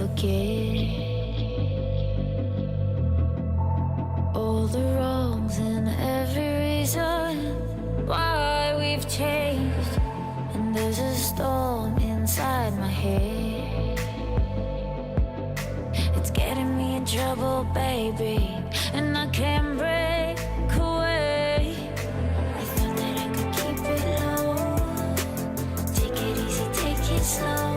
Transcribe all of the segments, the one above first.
forget all the wrongs and every reason why we've changed. And there's a storm inside my head. It's getting me in trouble, baby, and I can't break away. I thought that I could keep it low. Take it easy, take it slow.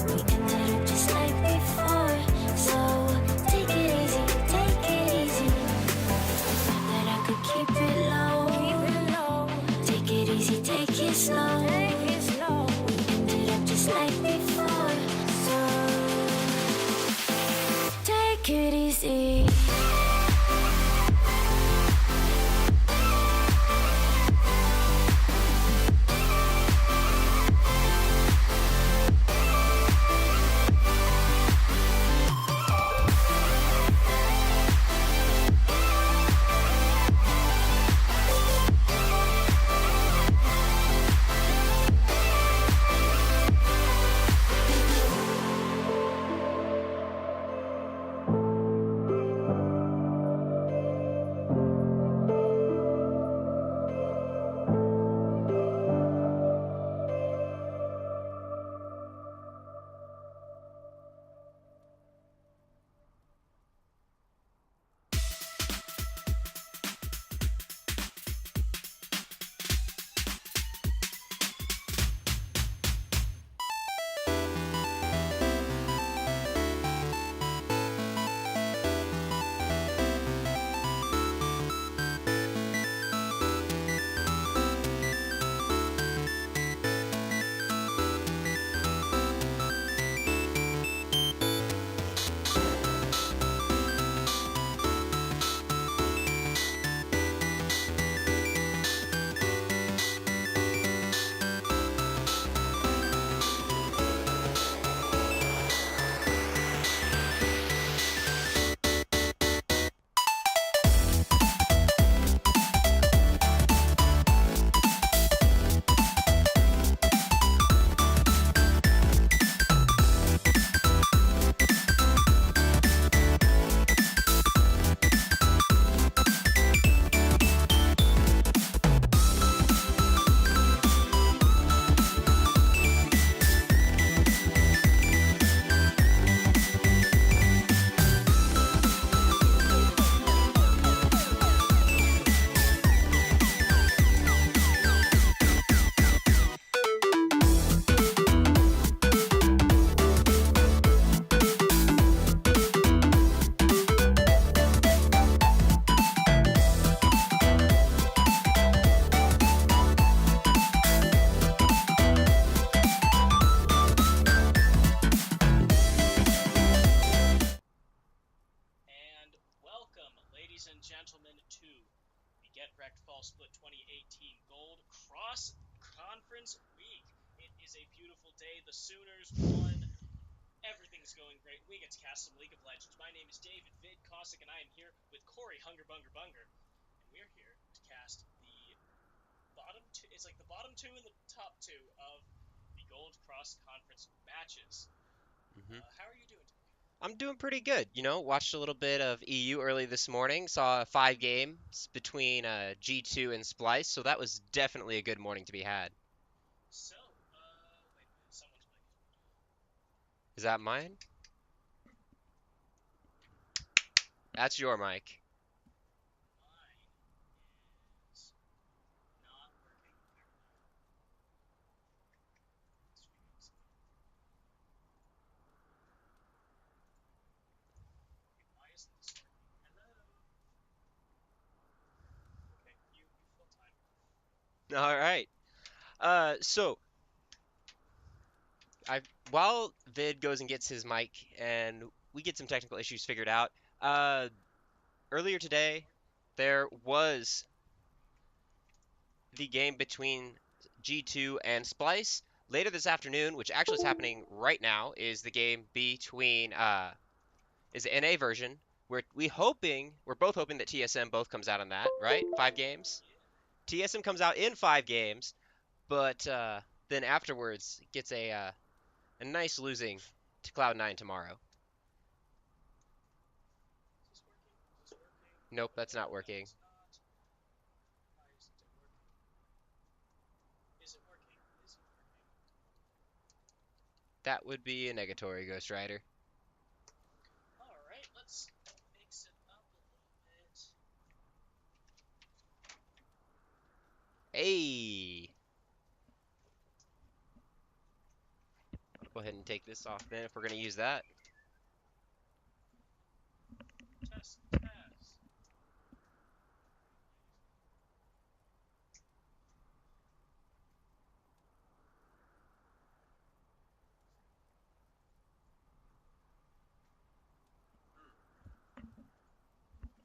We ended up just like before, so take it easy, take it easy. I thought that I could keep it low. Take it easy, take it slow. We ended up just like before, so take it easy. Ladies and gentlemen, to the GetRECt Fall Split 2018 Gold Cross Conference Week. It is a beautiful day. The Sooners won. Everything's going great. We get to cast some League of Legends. My name is David Vid Cossack, and I am here with Corey Hunger Bunger Bunger. And we're here to cast the bottom two. It's like the bottom two and the top two of the Gold Cross Conference matches. How are you doing today? I'm doing pretty good. Watched a little bit of EU early this morning. Saw 5 games between G2 and Splice, so that was definitely a good morning to be had. So, wait a minute. Someone's mic is Is that mine? That's your mic. mine is not working apparently. Why isn't this working? Hello. Okay, you full time. All right. So while Vid goes and gets his mic and we get some technical issues figured out, earlier today there was the game between G2 and Splice. Later this afternoon, which actually is happening right now, is the game between is the NA version. We're both hoping that TSM both comes out on that, right? 5 games. TSM comes out in 5 games, but then afterwards gets a nice losing to Cloud9 tomorrow. Is this working? Is this working? Nope, that's not No, working. it's not. Why isn't it working? Is it working? Is it working? That would be a negatory, Ghost Rider. Alright, let's mix it up a little bit. Hey! I'll go ahead and take this off then if we're going to use that. Test, test.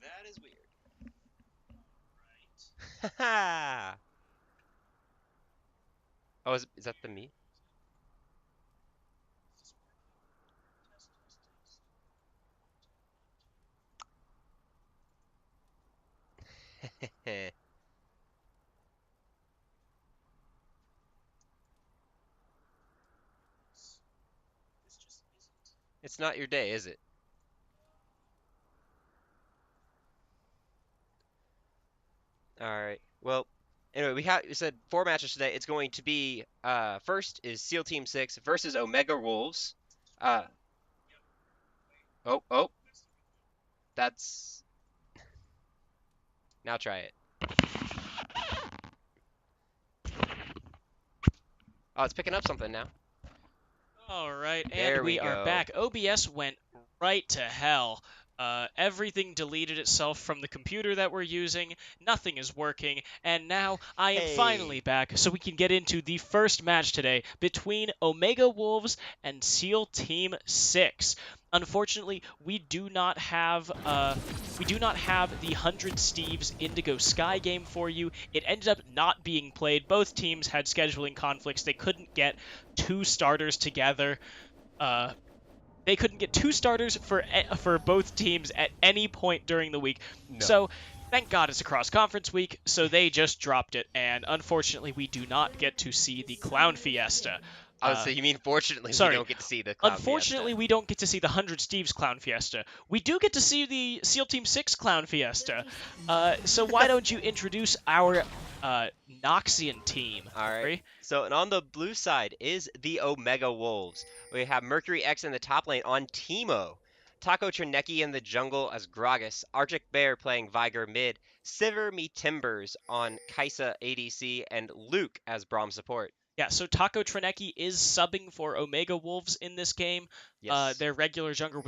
That is weird. Right. Haha! Oh, is that the me? Is this working? Test, test, test. This just isn't. It's not your day, is it? Alright. Well, anyway, we said 4 matches today. It's going to be first is SEAL Team 6 versus Omega Wolves. Uh Yep. Wait, oh, that's the wrong one. that's now try it. Oh, it's picking up something now. Alright, and There we we are go. back. OBS went right to hell. Everything deleted itself from the computer that we're using. Nothing is working. And now I am finally Hey. back so we can get into the first match today between Omega Wolves and SEAL Team 6. Unfortunately, we do not have the 100 Steves Indigo Sky game for you. It ended up not being played. Both teams had scheduling conflicts. They couldn't get 2 starters together. They couldn't get 2 starters for both teams at any point during the week. No. So thank God it's a cross-conference week, so they just dropped it. And unfortunately, we do not get to see the Clown Fiesta. I would say you mean fortunately sorry. we don't get to see the Cloud Unfortunately, Fiesta. we don't get to see the 100 Steves Clown Fiesta. We do get to see the SEAL Team 6 Clown Fiesta. So why don't you introduce our Noxian team? Alright. So, and on the blue side is the Omega Wolves. We have Mercury X in the top lane on Teemo. Taco Trineki in the jungle as Gragas. Arctic Bear playing Viger mid. Sivir Me Timbers on Kaisa ADC. And Luke as Braum support. Yeah, so Taco Trineki is subbing for Omega Wolves in this game. Yes. Their regular jungle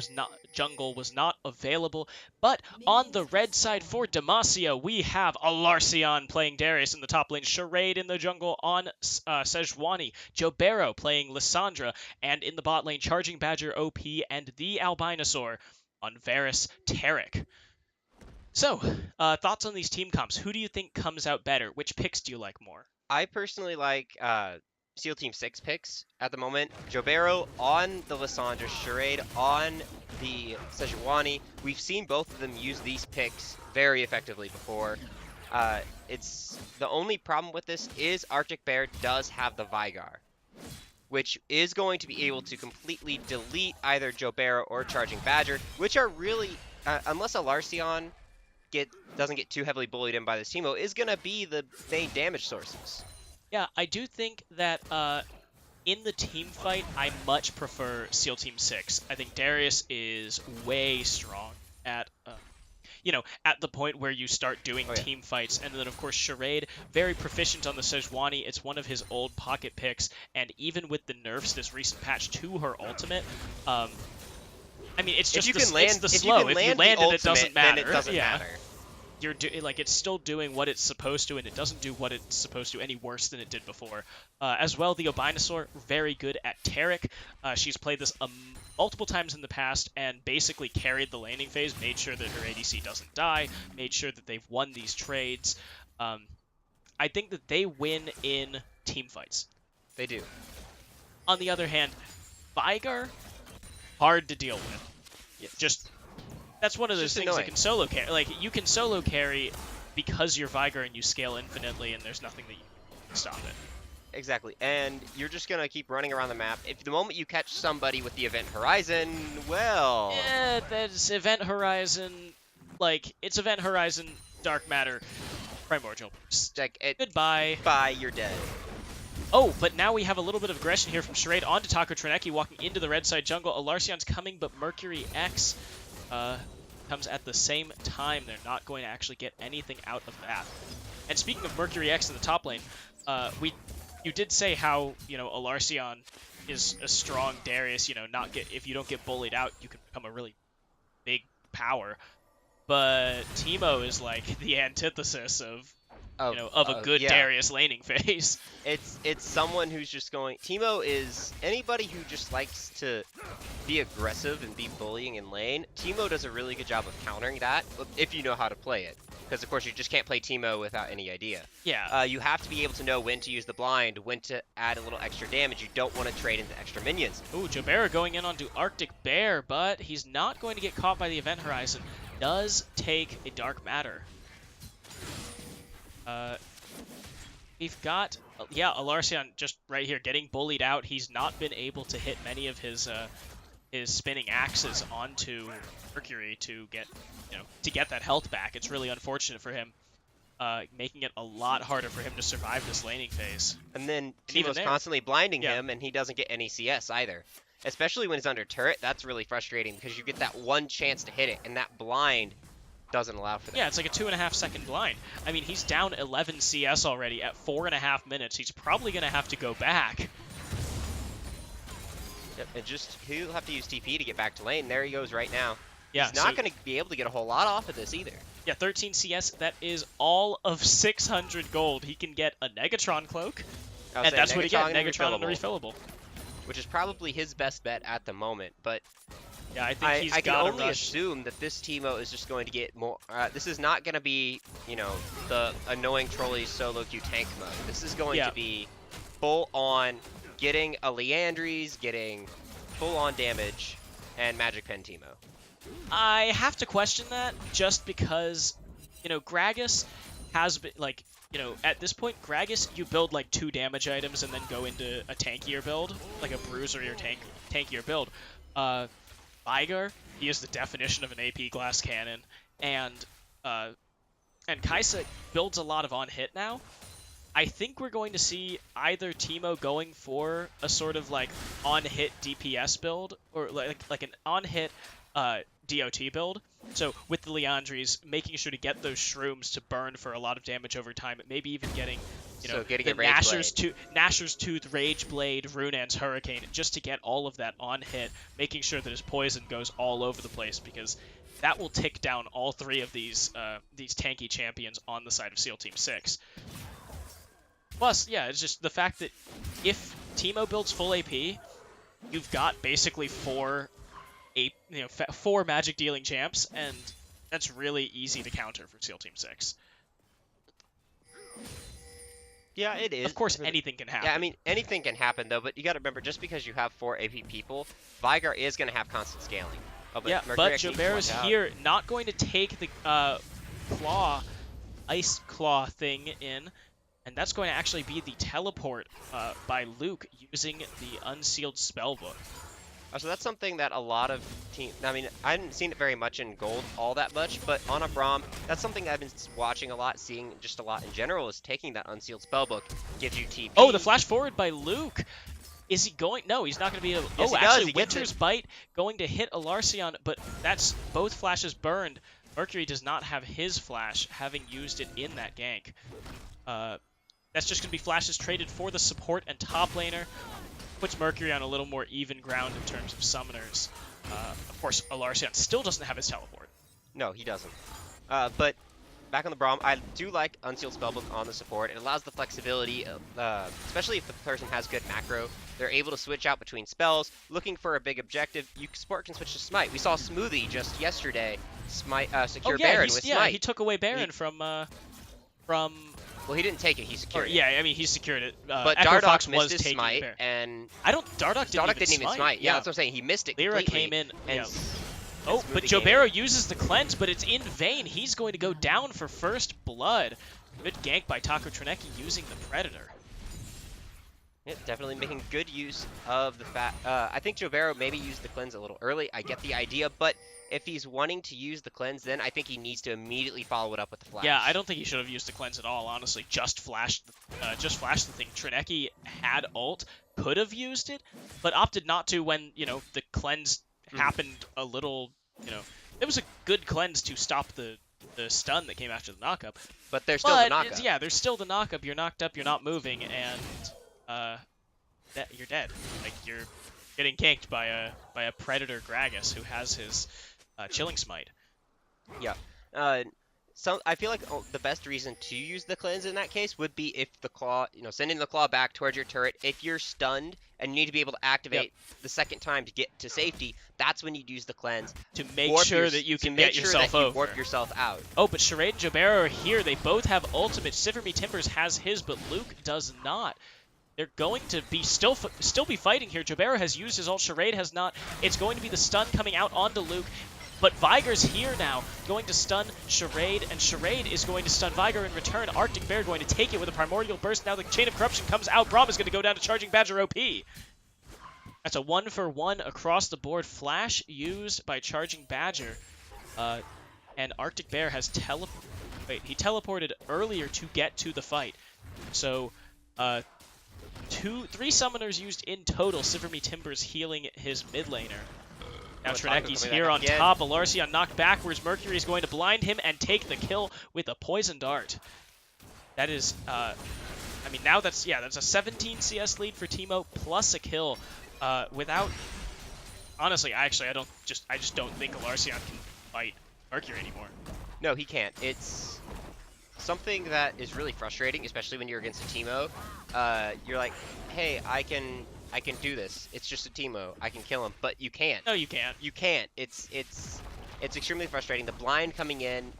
was not available. But on the red side for Demacia, we have Alarcion playing Darius in the top lane, Charade in the jungle on Sejuani, Jobero playing Lissandra, and in the bot lane, Charging Badger OP and the Albinosaur on Varus Tarek. So, thoughts on these team comps. Who do you think comes out better? Which picks do you like more? I personally like SEAL Team 6 picks at the moment. Jobero on the Lissandra, Charade on the Sejuani. We've seen both of them use these picks very effectively before. It's the only problem with this is Arctic Bear does have the Vigar, which is going to be able to completely delete either Jobero or Charging Badger, which are really, unless Alarcion doesn't get too heavily bullied in by this Teemo, is going to be the main damage sources. Yeah, I do think that in the team fight, I much prefer SEAL Team 6. I think Darius is way strong at, at the point where you start doing team fights. And then, of course, Charade, very proficient on the Sejuani. It's one of his old pocket picks. And even with the nerfs, this recent patch to her ultimate, I mean, it's just if you it's the slow. If you land it, it doesn't matter. Then it doesn't matter. You're it's still doing what it's supposed to, and it doesn't do what it's supposed to any worse than it did before. As well, the Albinosaur, very good at Tarek. She's played this multiple times in the past and basically carried the laning phase, made sure that her ADC doesn't die, made sure that they've won these trades. I think that they win in team fights. They do. On the other hand, Vigar, hard to deal with. Yes. That's one of those things annoying. that can solo carry. Like, you can solo carry because you're Vigar and you scale infinitely, and there's nothing that you can stop it. Exactly, and you're just gonna keep running around the map. If the moment you catch somebody with the Event Horizon, well, Yeah, that's Event Horizon. Like, it's Event Horizon, Dark Matter, Primordial Burst. like Goodbye. bye, you're dead. Oh, but now we have a little bit of aggression here from Charade onto Taco Trineki walking into the red side jungle. Alarcion's coming, but Mercury X comes at the same time. They're not going to actually get anything out of that. And speaking of Mercury X in the top lane, you did say how, Alarcion is a strong Darius, if you don't get bullied out, you can become a really big power. But Teemo is like the antithesis of a good yeah. Darius laning phase. It's someone who's just going. Teemo is anybody who just likes to be aggressive and be bullying in lane. Teemo does a really good job of countering that if you know how to play it. Because of course you just can't play Teemo without any idea. Yeah. You have to be able to know when to use the blind, when to add a little extra damage. You don't want to trade into extra minions. Ooh, Jobera going in onto Arctic Bear, but he's not going to get caught by the Event Horizon. Does take a Dark Matter. We've got, Alarcion just right here getting bullied out. He's not been able to hit many of his spinning axes onto Mercury to get that health back. It's really unfortunate for him, making it a lot harder for him to survive this laning phase. And then even Teemo's there- constantly blinding him, and he doesn't get any CS either. Especially when he's under turret, that's really frustrating because you get that one chance to hit it, and that blind doesn't allow for that. Yeah, it's like a 2.5 second blind. I mean, he's down 11 CS already at 4.5 minutes. He's probably going to have to go back. Yep, and he'll have to use TP to get back to lane. There he goes right now. Yeah, he's not going to be able to get a whole lot off of this either. Yeah, 13 CS. That is all of 600 gold. He can get a Negatron cloak, and that's what he gets. Negatron and a refillable. Which is probably his best bet at the moment, but yeah, I think he's I can got to only rush. assume that this Teemo is just going to get more. This is not going to be, the annoying trolley solo queue tank mode. This is going to be full on getting a Leandries, getting full on damage, and Magic Pen Teemo. I have to question that just because, Gragas has been at this point, Gragas, you build like 2 damage items and then go into a tankier build, like a bruiser or tankier build. Vigar, he is the definition of an AP glass cannon, and Kaisa builds a lot of on-hit now. I think we're going to see either Teemo going for a sort of like on-hit DPS build, or like an on-hit DOT build. So with the Leandries, making sure to get those shrooms to burn for a lot of damage over time, maybe even getting, getting the a Rage Blade. Nashor's Tooth, Rage Blade, Runan's Hurricane, just to get all of that on hit, making sure that his poison goes all over the place, because that will tick down all 3 of these tanky champions on the side of SEAL Team 6. Plus, yeah, it's just the fact that if Teemo builds full AP, you've got basically 4 magic dealing champs, and that's really easy to counter for SEAL Team 6. Yeah, it is. Of course, anything can happen. Yeah, I mean, anything can happen, though, but you got to remember, just because you have 4 AP people, Vigar is going to have constant scaling. Oh, but but Jobera's here, not going to take the ice claw thing in, and that's going to actually be the teleport by Luke using the unsealed spellbook. So that's something that a lot of teams, I mean, I haven't seen it very much in Gold all that much, but on a Braum, that's something I've been watching a lot, seeing just a lot in general, is taking that unsealed spellbook, gives you TP. Oh, the flash forward by Luke. Is he going? No, he's not going to be able. Yes, actually, Winter's Bite going to hit Alarcion, but that's both flashes burned. Mercury does not have his flash, having used it in that gank. That's just going to be flashes traded for the support and top laner. Puts Mercury on a little more even ground in terms of summoners. Of course, Alarcion still doesn't have his teleport. No, he doesn't. But back on the Braum, I do like Unsealed Spellbook on the support. It allows the flexibility, especially if the person has good macro. They're able to switch out between spells, looking for a big objective. Support can switch to Smite. We saw Smoothie just yesterday secure Baron with Smite. Yeah, he took away Baron from. Well, he didn't take it. He secured it. Yeah, I mean, he secured it. But Echo Dardoch Fox missed was his taking Smite, Baron. and Dardoch didn't even smite. Yeah, that's what I'm saying. He missed it Lyra completely. came in. And Oh, but Jobera uses the cleanse, but it's in vain. He's going to go down for first blood. Good gank by Taco Trineki using the Predator. Yeah, definitely making good use of the fact. I think Jobero maybe used the cleanse a little early. I get the idea, but if he's wanting to use the cleanse, then I think he needs to immediately follow it up with the flash. Yeah, I don't think he should have used the cleanse at all. Honestly, just flashed the thing. Trineki had ult, could have used it, but opted not to when the cleanse happened a little. It was a good cleanse to stop the stun that came after the knockup. But there's still the But knockup. yeah, there's still the knockup. You're knocked up. You're not moving, and you're dead. Like you're getting ganked by a predator Gragas who has his chilling smite. Yeah. I feel like the best reason to use the cleanse in that case would be if the claw, sending the claw back towards your turret. If you're stunned and you need to be able to activate the second time to get to safety, that's when you'd use the cleanse to make sure that you can get yourself over. Warp yourself out. Oh, but Charade and Jobero are here. They both have ultimate. Sivir Timbers has his, but Luke does not. They're going to be still be fighting here. Jobero has used his ult. Charade has not. It's going to be the stun coming out onto Luke. But Viger's here now, going to stun Charade, and Charade is going to stun Viger in return. Arctic Bear going to take it with a Primordial Burst. Now the Chain of Corruption comes out. Braum is going to go down to Charging Badger OP. That's a 1-for-1 across the board. Flash used by Charging Badger. And Arctic Bear has he teleported earlier to get to the fight. So, 3 summoners used in total. Sivir Timbers healing his mid laner. Now Treneki's here on top. Alarcion knocked backwards. Mercury is going to blind him and take the kill with a poison dart. That is, now that's a 17 CS lead for Teemo plus a kill. Honestly, I just don't think Alarcion can fight Mercury anymore. No, he can't. It's something that is really frustrating, especially when you're against a Teemo. You're like, hey, I can do this. It's just a Teemo. I can kill him, but you can't. No, you can't. You can't. It's extremely frustrating. The blind coming in,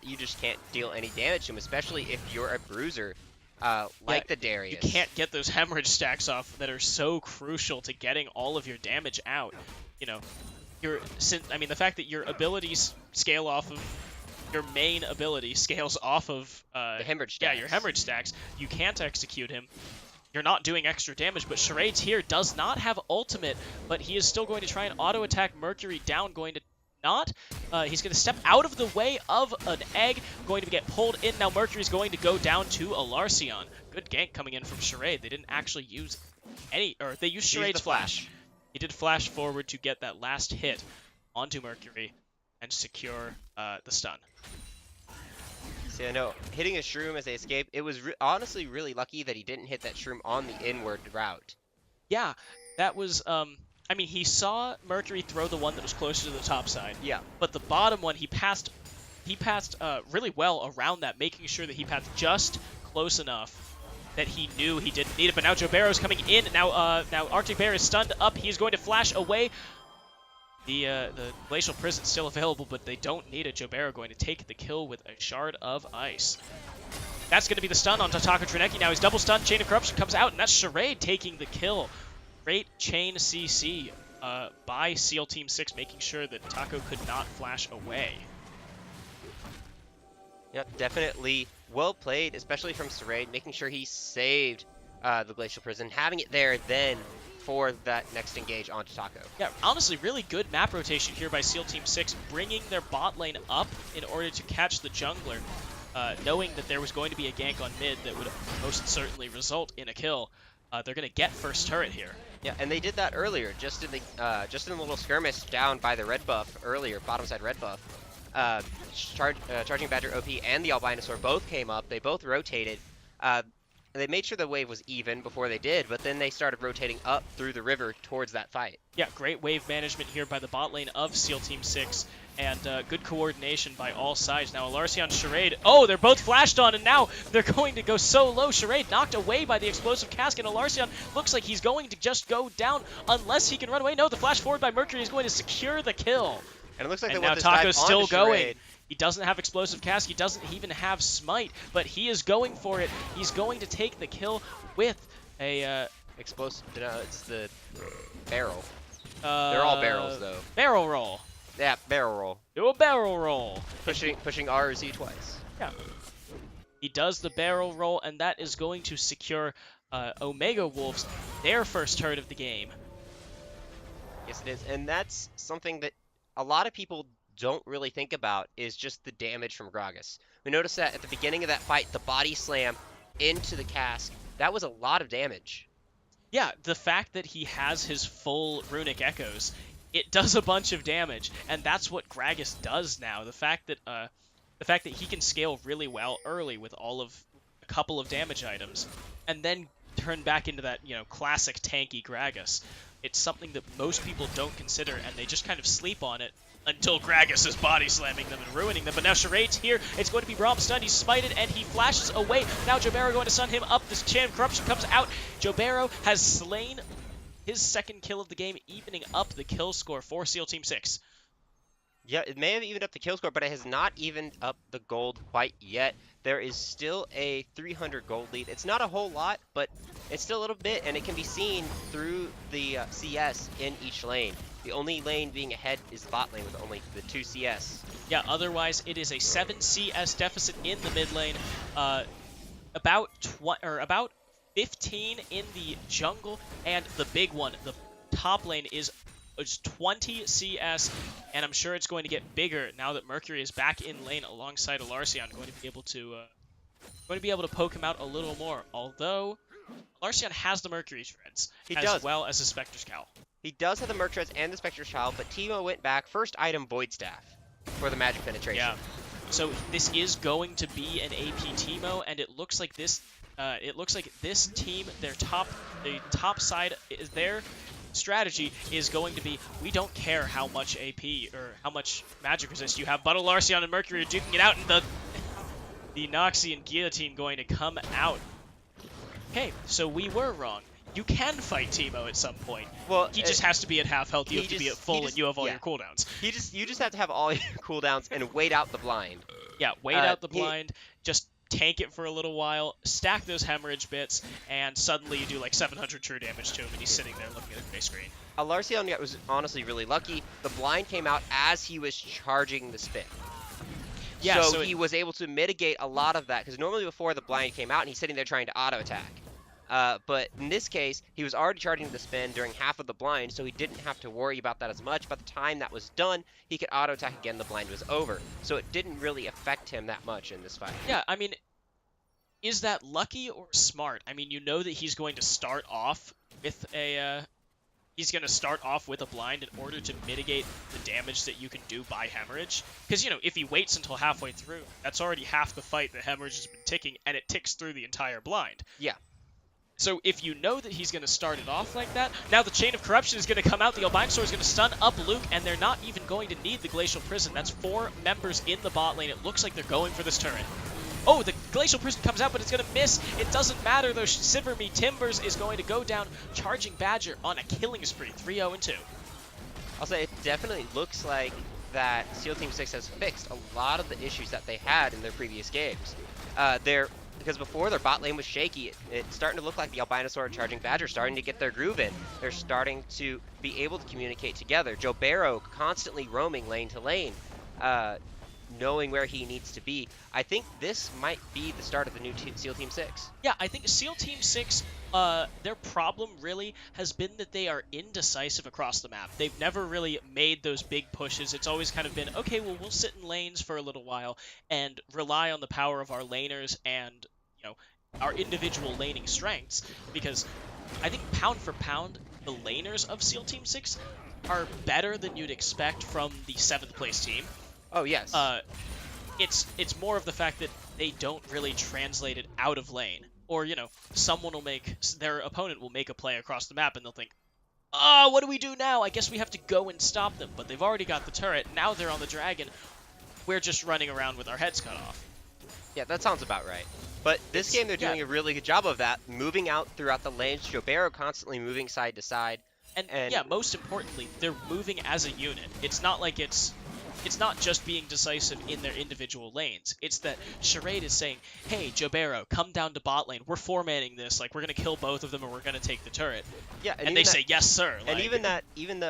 you just can't deal any damage to him, especially if you're a bruiser, the Darius. You can't get those hemorrhage stacks off that are so crucial to getting all of your damage out. The fact that your abilities scale off of your main ability scales off of the hemorrhage stacks. Yeah, your hemorrhage stacks. You can't execute him. You're not doing extra damage, but Charade's here, does not have ultimate, but he is still going to try and auto-attack Mercury down, going to not. He's going to step out of the way of an egg, going to get pulled in. Now Mercury's going to go down to Alarcion. Good gank coming in from Charade. They didn't actually use they used Charade's flash. He did flash forward to get that last hit onto Mercury and secure the stun. So, hitting a shroom as they escape, it was honestly really lucky that he didn't hit that shroom on the inward route. Yeah, that was, he saw Mercury throw the one that was closer to the top side. Yeah. But the bottom one, he passed really well around that, making sure that he passed just close enough that he knew he didn't need it. But now Jobero's coming in. Now Arctic Bear is stunned up. He's going to flash away. The Glacial Prison's still available, but they don't need it. Jobero going to take the kill with a Shard of Ice. That's going to be the stun on Tataka Trineki. Now he's double stunned. Chain of Corruption comes out, and that's Charade taking the kill. Great chain CC by SEAL Team 6, making sure that Taco could not flash away. Yep, definitely well played, especially from Charade, making sure he saved the Glacial Prison, having it there then for that next engage onto Taco. Yeah, honestly, really good map rotation here by SEAL Team 6, bringing their bot lane up in order to catch the jungler, knowing that there was going to be a gank on mid that would most certainly result in a kill. They're going to get first turret here. Yeah, and they did that earlier, just in the little skirmish down by the red buff earlier, bottom side red buff. Charging Badger OP and the Albinosaur both came up. They both rotated. They made sure the wave was even before they did, but then they started rotating up through the river towards that fight. Yeah, great wave management here by the bot lane of SEAL Team 6, and good coordination by all sides. Now Alarcion, Charade, oh, they're both flashed on, and now they're going to go so low. Charade knocked away by the explosive cask, and Alarcion looks like he's going to just go down unless he can run away. No, the flash forward by Mercury is going to secure the kill. And it looks like and they now want this dive Taco's still onto going. Charade. He doesn't have explosive cask. He doesn't even have smite, but he is going for it. He's going to take the kill with a explosive. No, it's the barrel. They're all barrels though. Barrel roll. Yeah, barrel roll. Do a barrel roll. Pushing RZ twice. Yeah. He does the barrel roll, and that is going to secure Omega Wolves their first turret of the game. Yes, it is. And that's something that a lot of people don't really think about is just the damage from Gragas. We noticed that at the beginning of that fight, the body slam into the cask, that was a lot of damage. Yeah, the fact that he has his full runic echoes, it does a bunch of damage, and that's what Gragas does now. The fact that he can scale really well early with a couple of damage items, and then turn back into that classic tanky Gragas. It's something that most people don't consider, and they just kind of sleep on it until Gragas is body slamming them and ruining them. But now Charade's here. It's going to be Braum stunned. He's smited, and he flashes away. Now Jobero going to stun him up. This Chain of Corruption comes out. Jobero has slain his second kill of the game, evening up the kill score for SEAL Team 6. Yeah, it may have evened up the kill score, but it has not evened up the gold quite yet. There is still a 300 gold lead. It's not a whole lot, but it's still a little bit, and it can be seen through the CS in each lane. The only lane being ahead is the bot lane with only the 2 CS. Yeah, otherwise it is a 7 CS deficit in the mid lane. About 15 in the jungle, and the big one, the top lane, is 20 CS, and I'm sure it's going to get bigger now that Mercury is back in lane alongside Alarcion, going to be able to poke him out a little more. Although Alarcion has the Mercury Shreds well as the Spectre's Cowl. He does have the Merc Treads and the Spectre's Child, but Teemo went back. First item, Void Staff for the magic penetration. Yeah. So this is going to be an AP Teemo, and it looks like this. Team, the top side, their strategy is going to be, we don't care how much AP or how much magic resist you have, but Alarcion and Mercury are duking it out, and the Noxian Guillotine going to come out. Okay, so we were wrong. You can fight Teemo at some point. Well, he just has to be at half health. You have to be at full, and you have all your cooldowns. You just have to have all your cooldowns and wait out the blind. Yeah, wait out the blind. Just tank it for a little while, stack those hemorrhage bits, and suddenly you do like 700 true damage to him, and he's sitting there looking at the base screen. Alarcion was honestly really lucky. The blind came out as he was charging the spin. Yeah, so he was able to mitigate a lot of that, because normally before the blind came out and he's sitting there trying to auto attack. But in this case, he was already charging the spin during half of the blind, so he didn't have to worry about that as much. By the time that was done, he could auto attack again, the blind was over. So it didn't really affect him that much in this fight. Yeah, I mean, is that lucky or smart? I mean, you know that he's going to start off with a blind in order to mitigate the damage that you can do by hemorrhage. Because, if he waits until halfway through, that's already half the fight that hemorrhage has been ticking, and it ticks through the entire blind. Yeah. So if you know that he's going to start it off like that, now the Chain of Corruption is going to come out, the Albinosaur is going to stun up Luke, and they're not even going to need the Glacial Prison. That's 4 members in the bot lane. It looks like they're going for this turret. Oh, the Glacial Prison comes out, but it's going to miss. It doesn't matter, though. Shiver Me Timbers is going to go down, charging Badger on a killing spree, 3-0-2. I'll say it definitely looks like that SEAL Team 6 has fixed a lot of the issues that they had in their previous games. Because before their bot lane was shaky, it's starting to look like the Albinosaur and Charging Badger starting to get their groove in. They're starting to be able to communicate together. Jobero constantly roaming lane to lane, knowing where he needs to be. I think this might be the start of the new SEAL Team 6. Yeah, I think SEAL Team 6, their problem really has been that they are indecisive across the map. They've never really made those big pushes. It's always kind of been, okay, well, we'll sit in lanes for a little while and rely on the power of our laners and, our individual laning strengths, because I think pound for pound, the laners of SEAL Team 6 are better than you'd expect from the 7th place team. Oh, yes. It's more of the fact that they don't really translate it out of lane. Or, their opponent will make a play across the map and they'll think, oh, what do we do now? I guess we have to go and stop them. But they've already got the turret. Now they're on the dragon. We're just running around with our heads cut off. Yeah, that sounds about right. But this game, they're doing a really good job of that, moving out throughout the lanes. Jobero constantly moving side to side. And yeah, most importantly, they're moving as a unit. It's not like it's it's not just being decisive in their individual lanes. It's that Charade is saying, hey, Jobero, come down to bot lane. We're four-manning this. Like, we're going to kill both of them and we're going to take the turret. Yeah, And they say, yes, sir. And like,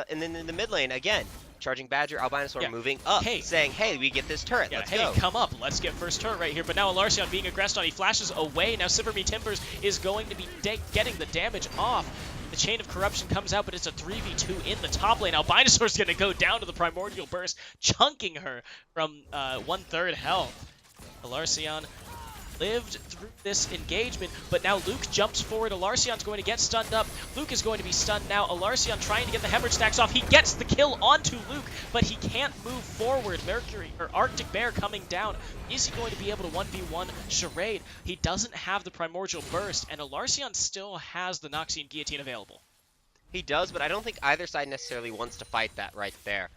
and then in the mid lane, again, Charging Badger, Albinosaur Yeah. moving up, Hey. saying, hey, we get this turret, Yeah, let's hey, go. come up. Let's get first turret right here. But now Alarcion being aggressed on. He flashes away. Now Silverme Timbers is going to be getting the damage off. The Chain of Corruption comes out, but it's a 3v2 in the top lane. Albinosaur's going to go down to the Primordial Burst, chunking her from 1/3 health. Alarcion lived through this engagement, but now Luke jumps forward. Alarcion's going to get stunned up. Luke is going to be stunned now. Alarcion trying to get the hemorrhage stacks off. He gets the kill onto Luke, but he can't move forward. Mercury, or Arctic Bear coming down. Is he going to be able to 1v1 Charade? He doesn't have the Primordial Burst, and Alarcion still has the Noxian Guillotine available. He does, but I don't think either side necessarily wants to fight that right there.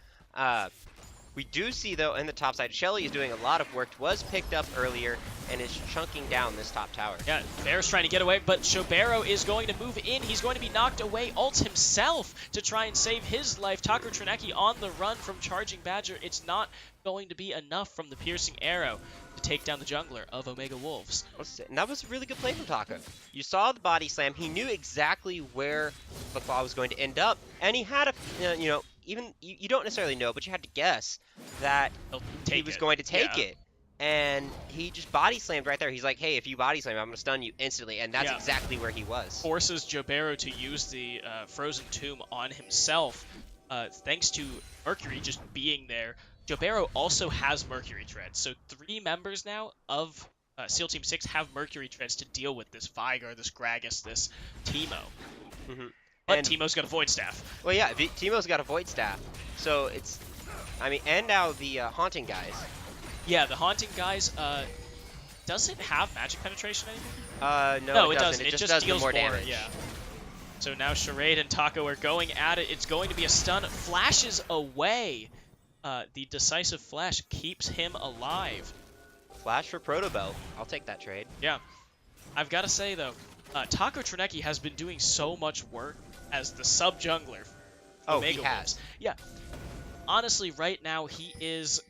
We do see, though, in the top side, Shelly is doing a lot of work, was picked up earlier, and is chunking down this top tower. Yeah, Bear's trying to get away, but Shobero is going to move in. He's going to be knocked away, ults himself to try and save his life. Taco Trineki on the run from Charging Badger. It's not going to be enough from the piercing arrow to take down the jungler of Omega Wolves. And that was a really good play from Taco. You saw the body slam. He knew exactly where the claw was going to end up, and he had a, you know, even you don't necessarily know, but you had to guess that he was going to take it. And he just body slammed right there. He's like, hey, if you body slam, I'm going to stun you instantly. And that's exactly where he was. Forces Jobero to use the Frozen Tomb on himself, thanks to Mercury just being there. Jobero also has Mercury Treads. So 3 members now of SEAL Team 6 have Mercury Treads to deal with this Vigar, this Gragas, this Teemo. But Teemo's got a Void Staff. Well, yeah, Teemo's got a Void Staff. So it's, I mean, and now the Haunting guys. Yeah, the Haunting guys, does it have magic penetration anymore? No, it doesn't. It just does deals more damage. Yeah. So now Charade and Taco are going at it. It's going to be a stun. Flashes away. The decisive flash keeps him alive. Flash for Protobell. I'll take that trade. Yeah. I've got to say, though, Taco Trineki has been doing so much work as the sub-jungler. Oh, he has. Yeah. Honestly, right now, he is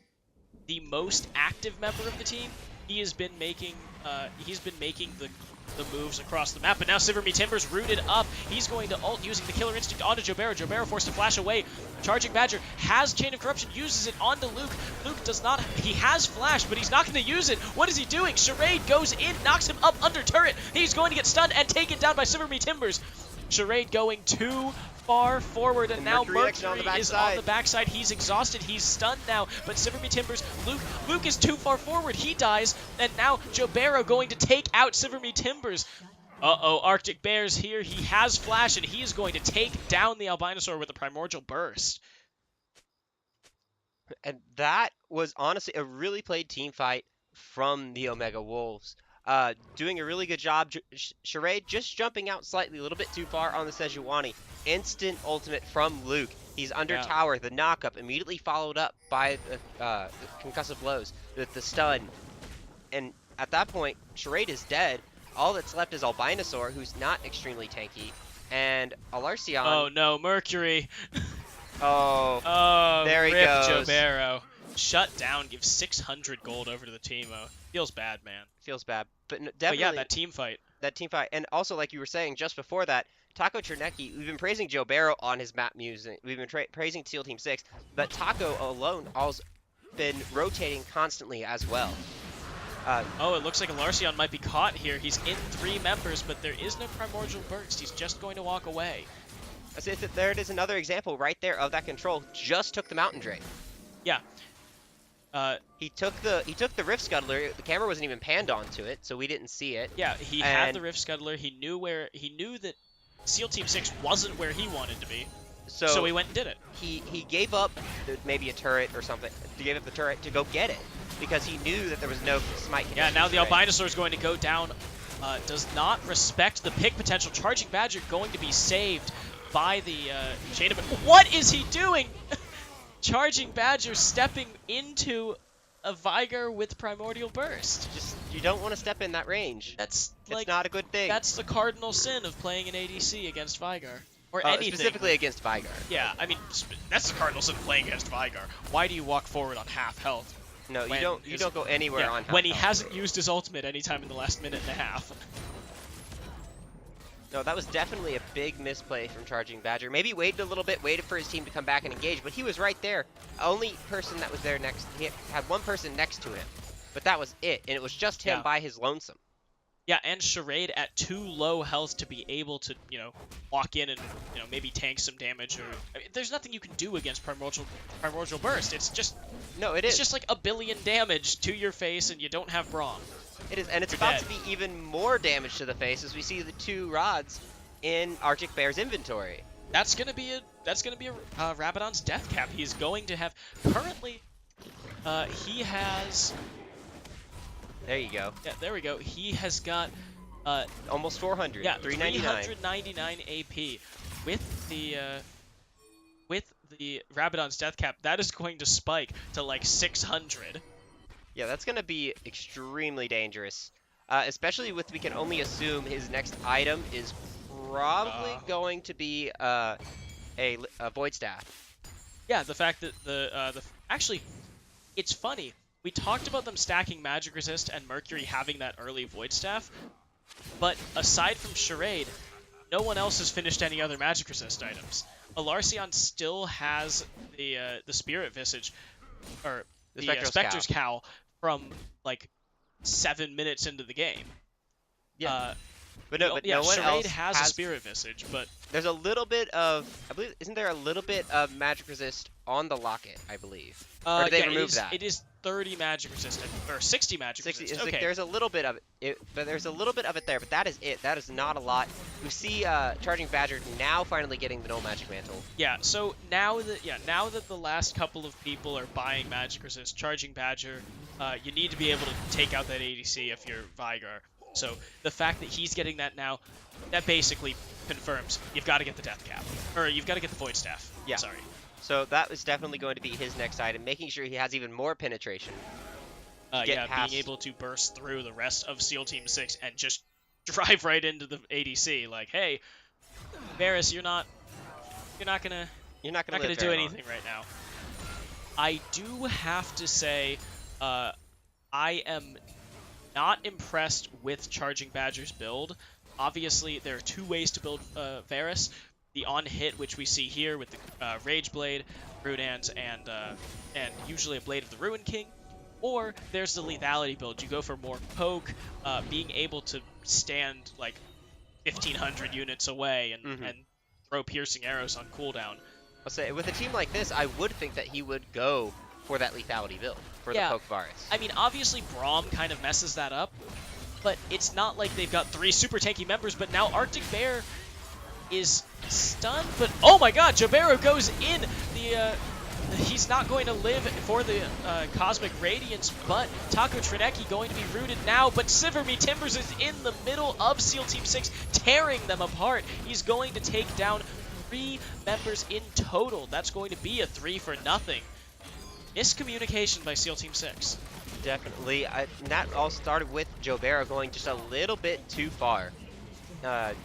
the most active member of the team. He has been making the moves across the map, but now Silverme Timbers rooted up. He's going to ult using the Killer Instinct onto Jobero. Jobero forced to flash away. Charging Badger has Chain of Corruption, uses it onto Luke. Luke does not, he has Flash, but he's not going to use it. What is he doing? Charade goes in, knocks him up under turret. He's going to get stunned and taken down by Silverme Timbers. Charade going too far forward, and now Mercury is on the backside. He's exhausted. He's stunned now, but Silverme Timbers, Luke is too far forward. He dies, and now Jobero going to take out Silverme Timbers. Uh-oh, Arctic Bear's here. He has Flash, and he is going to take down the Albinosaur with a Primordial Burst. And that was honestly a really played team fight from the Omega Wolves. Doing a really good job. Charade just jumping out slightly, a little bit too far on the Sejuani. Instant ultimate from Luke. He's under tower. The knockup immediately followed up by the concussive blows, the stun. And at that point, Charade is dead. All that's left is Albinosaur, who's not extremely tanky, and Alarcion. Oh no, Mercury. Oh, there he goes. Jobero. Shut down, give 600 gold over to the Teemo. Feels bad, man. Feels bad. But definitely, yeah, that team fight. That team fight. And also, like you were saying just before that, Taco Trineki, we've been praising Jobero on his map music. We've been praising SEAL Team 6, but Taco alone has been rotating constantly as well. Oh, it looks like Alarcion might be caught here. He's in 3 members, but there is no Primordial Burst. He's just going to walk away. There it is, another example right there of that control. Just took the Mountain Drain. Yeah. He took the Rift Scuttler. The camera wasn't even panned onto it, so we didn't see it. Yeah, he had the Rift Scuttler. He knew that SEAL Team 6 wasn't where he wanted to be. So he went and did it. He gave up maybe a turret or something. He gave up the turret to go get it because he knew that there was no smite. Yeah, now the Albinosaur is going to go down. Does not respect the pick potential. Charging Badger going to be saved by the Chain of... What is he doing? Charging Badger stepping into a Vigar with Primordial Burst. Just, you don't want to step in that range. It's not a good thing. That's the cardinal sin of playing an ADC against Vigar. or anything. Specifically against Vigar. Yeah, I mean, that's the Cardinals and playing against Vigar. Why do you walk forward on half health? No, you don't. You don't go anywhere on half when he health. hasn't used his ultimate anytime in the last minute and a half. No, that was definitely a big misplay from Charging Badger. Maybe waited a little bit, waited for his team to come back and engage, but he was right there. Only person that was there next, he had one person next to him, but that was it, and it was just him by his lonesome. Yeah, and Charade at too low health to be able to, walk in and, maybe tank some damage. Or there's nothing you can do against Primordial Burst. It's just It's just like a billion damage to your face, and you don't have Braum. It is, and it's about to be even more damage to the face as we see the 2 rods in Arctic Bear's inventory. That's gonna be a Rabadon's death cap. He's going to have currently. He has. There you go. Yeah, there we go. He has got almost 400. Yeah, 399 AP with the Rabadon's death cap. That is going to spike to like 600. Yeah, that's going to be extremely dangerous, especially we can only assume his next item is probably going to be a Void Staff. Yeah, the fact that actually, it's funny. We talked about them stacking Magic Resist and Mercury having that early Void Staff, but aside from Charade, no one else has finished any other Magic Resist items. Alarcion still has the Spirit Visage, or the Spectre's Cowl from like 7 minutes into the game. Yeah. But no one Charade else has a Spirit Visage, but there's a little bit of, I believe, isn't there a little bit of Magic Resist on the Locket, I believe? Or did they remove that? It is 30 Magic Resist, or 60 Magic Resist. It's okay. Like there's a little bit of it, but there's a little bit of it there, but that is it. That is not a lot. We see Charging Badger now finally getting the No Magic Mantle. Yeah, so now that the last couple of people are buying Magic Resist, Charging Badger, you need to be able to take out that ADC if you're Vigar. So the fact that he's getting that now, that basically confirms you've got to get the Death Cap. Or you've got to get the Void Staff. Yeah. Sorry. So that is definitely going to be his next item, making sure he has even more penetration. Being able to burst through the rest of SEAL Team 6 and just drive right into the ADC. Like, hey, Varus, you're not gonna do anything right now. I do have to say, I am not impressed with Charging Badger's build. Obviously, there are 2 ways to build Varus. The on-hit, which we see here with the Rage Blade, Rudan's, and usually a Blade of the Ruin King. Or there's the lethality build. You go for more poke, being able to stand like 1,500 units away and throw piercing arrows on cooldown. I'll say, with a team like this, I would think that he would go for that lethality build, for the poke Varus. I mean, obviously Braum kind of messes that up, but it's not like they've got 3 super tanky members, but now Arctic Bear is stunned, but oh my god, Jabero goes in. He's not going to live for the Cosmic Radiance, but Taco Trineki going to be rooted now, but Siverme Timbers is in the middle of SEAL Team 6, tearing them apart. He's going to take down 3 members in total. That's going to be a 3-for-0. Miscommunication by SEAL Team 6. Definitely. That all started with Jobero going just a little bit too far.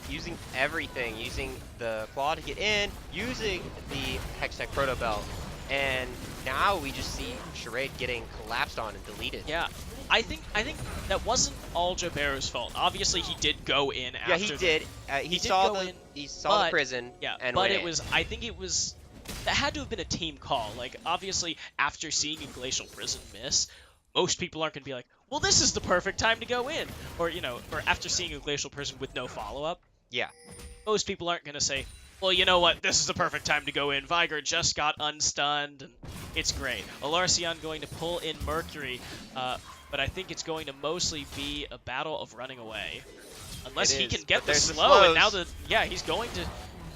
Using everything, using the claw to get in, using the Hextech Proto Belt, and now we just see Charade getting collapsed on and deleted. Yeah, I think that wasn't all Jobero's fault. Obviously, he did go in after. Yeah, he did. He saw the prison. Yeah, and but went in. I think it was. That had to have been a team call. Like, obviously, after seeing a Glacial Prison miss, most people aren't going to be like, well, this is the perfect time to go in. Or, or after seeing a Glacial Prison with no follow-up. Yeah. Most people aren't going to say, well, you know what, this is the perfect time to go in. Vigar just got unstunned, and it's great. Alarcion going to pull in Mercury, but I think it's going to mostly be a battle of running away. Unless he can get the slow, and now he's going to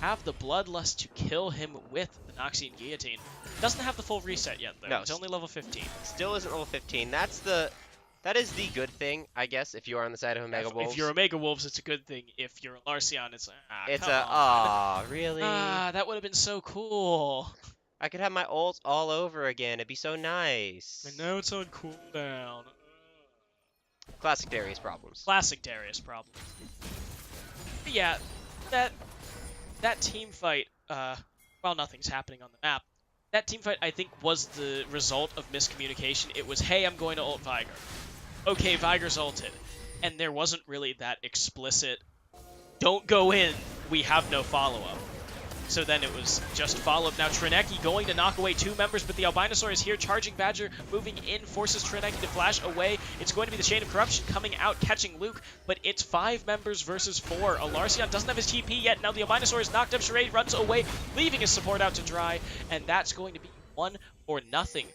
have the Bloodlust to kill him with the Noxian Guillotine. Doesn't have the full reset yet, though. No, it's only level 15. Still isn't level 15. That is the good thing, I guess, if you are on the side of Omega Wolves. If you're Omega Wolves, it's a good thing. If you're Alarcion, it's really? That would have been so cool. I could have my ults all over again. It'd be so nice. And now it's on cooldown. Classic Darius problems. Classic Darius problems. But yeah, that team fight, while nothing's happening on the map, that team fight I think was the result of miscommunication. It was, hey, I'm going to ult Viger. Okay, Viger's ulted. And there wasn't really that explicit, don't go in, we have no follow-up. So then it was just follow-up. Now GetRECt going to knock away 2 members, but the Albinosaur is here. Charging Badger moving in, forces GetRECt to flash away. It's going to be the Chain of Corruption coming out, catching Luke, but it's 5 members versus 4. Alarcion doesn't have his TP yet. Now the Albinosaur is knocked up. Charade runs away, leaving his support out to dry, and that's going to be 1 or nothing.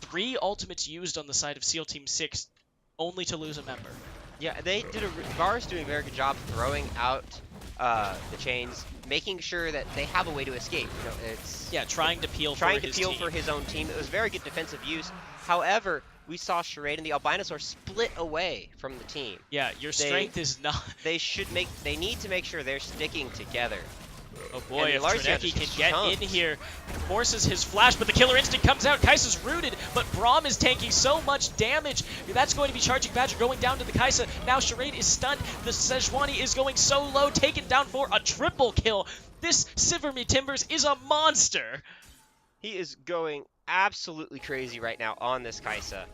3 ultimates used on the side of SEAL Team 6, only to lose a member. Yeah, they did Var's doing a very good job throwing out the chains, making sure that they have a way to escape. You know, it's trying to peel for his own team. It was very good defensive use. However, we saw Charade and the Albinosaur split away from the team. Yeah, your strength is not. They need to make sure they're sticking together. Oh boy, if GetRECt can get chunks. in here, forces his flash, but the Killer Instinct comes out. Kai'Sa's rooted, but Braum is tanking so much damage. That's going to be Charging Badger going down to the Kai'Sa. Now Charade is stunned. The Sejuani is going so low, taken down for a triple kill. This Siverme Timbers is a monster. He is going absolutely crazy right now on this Kai'Sa.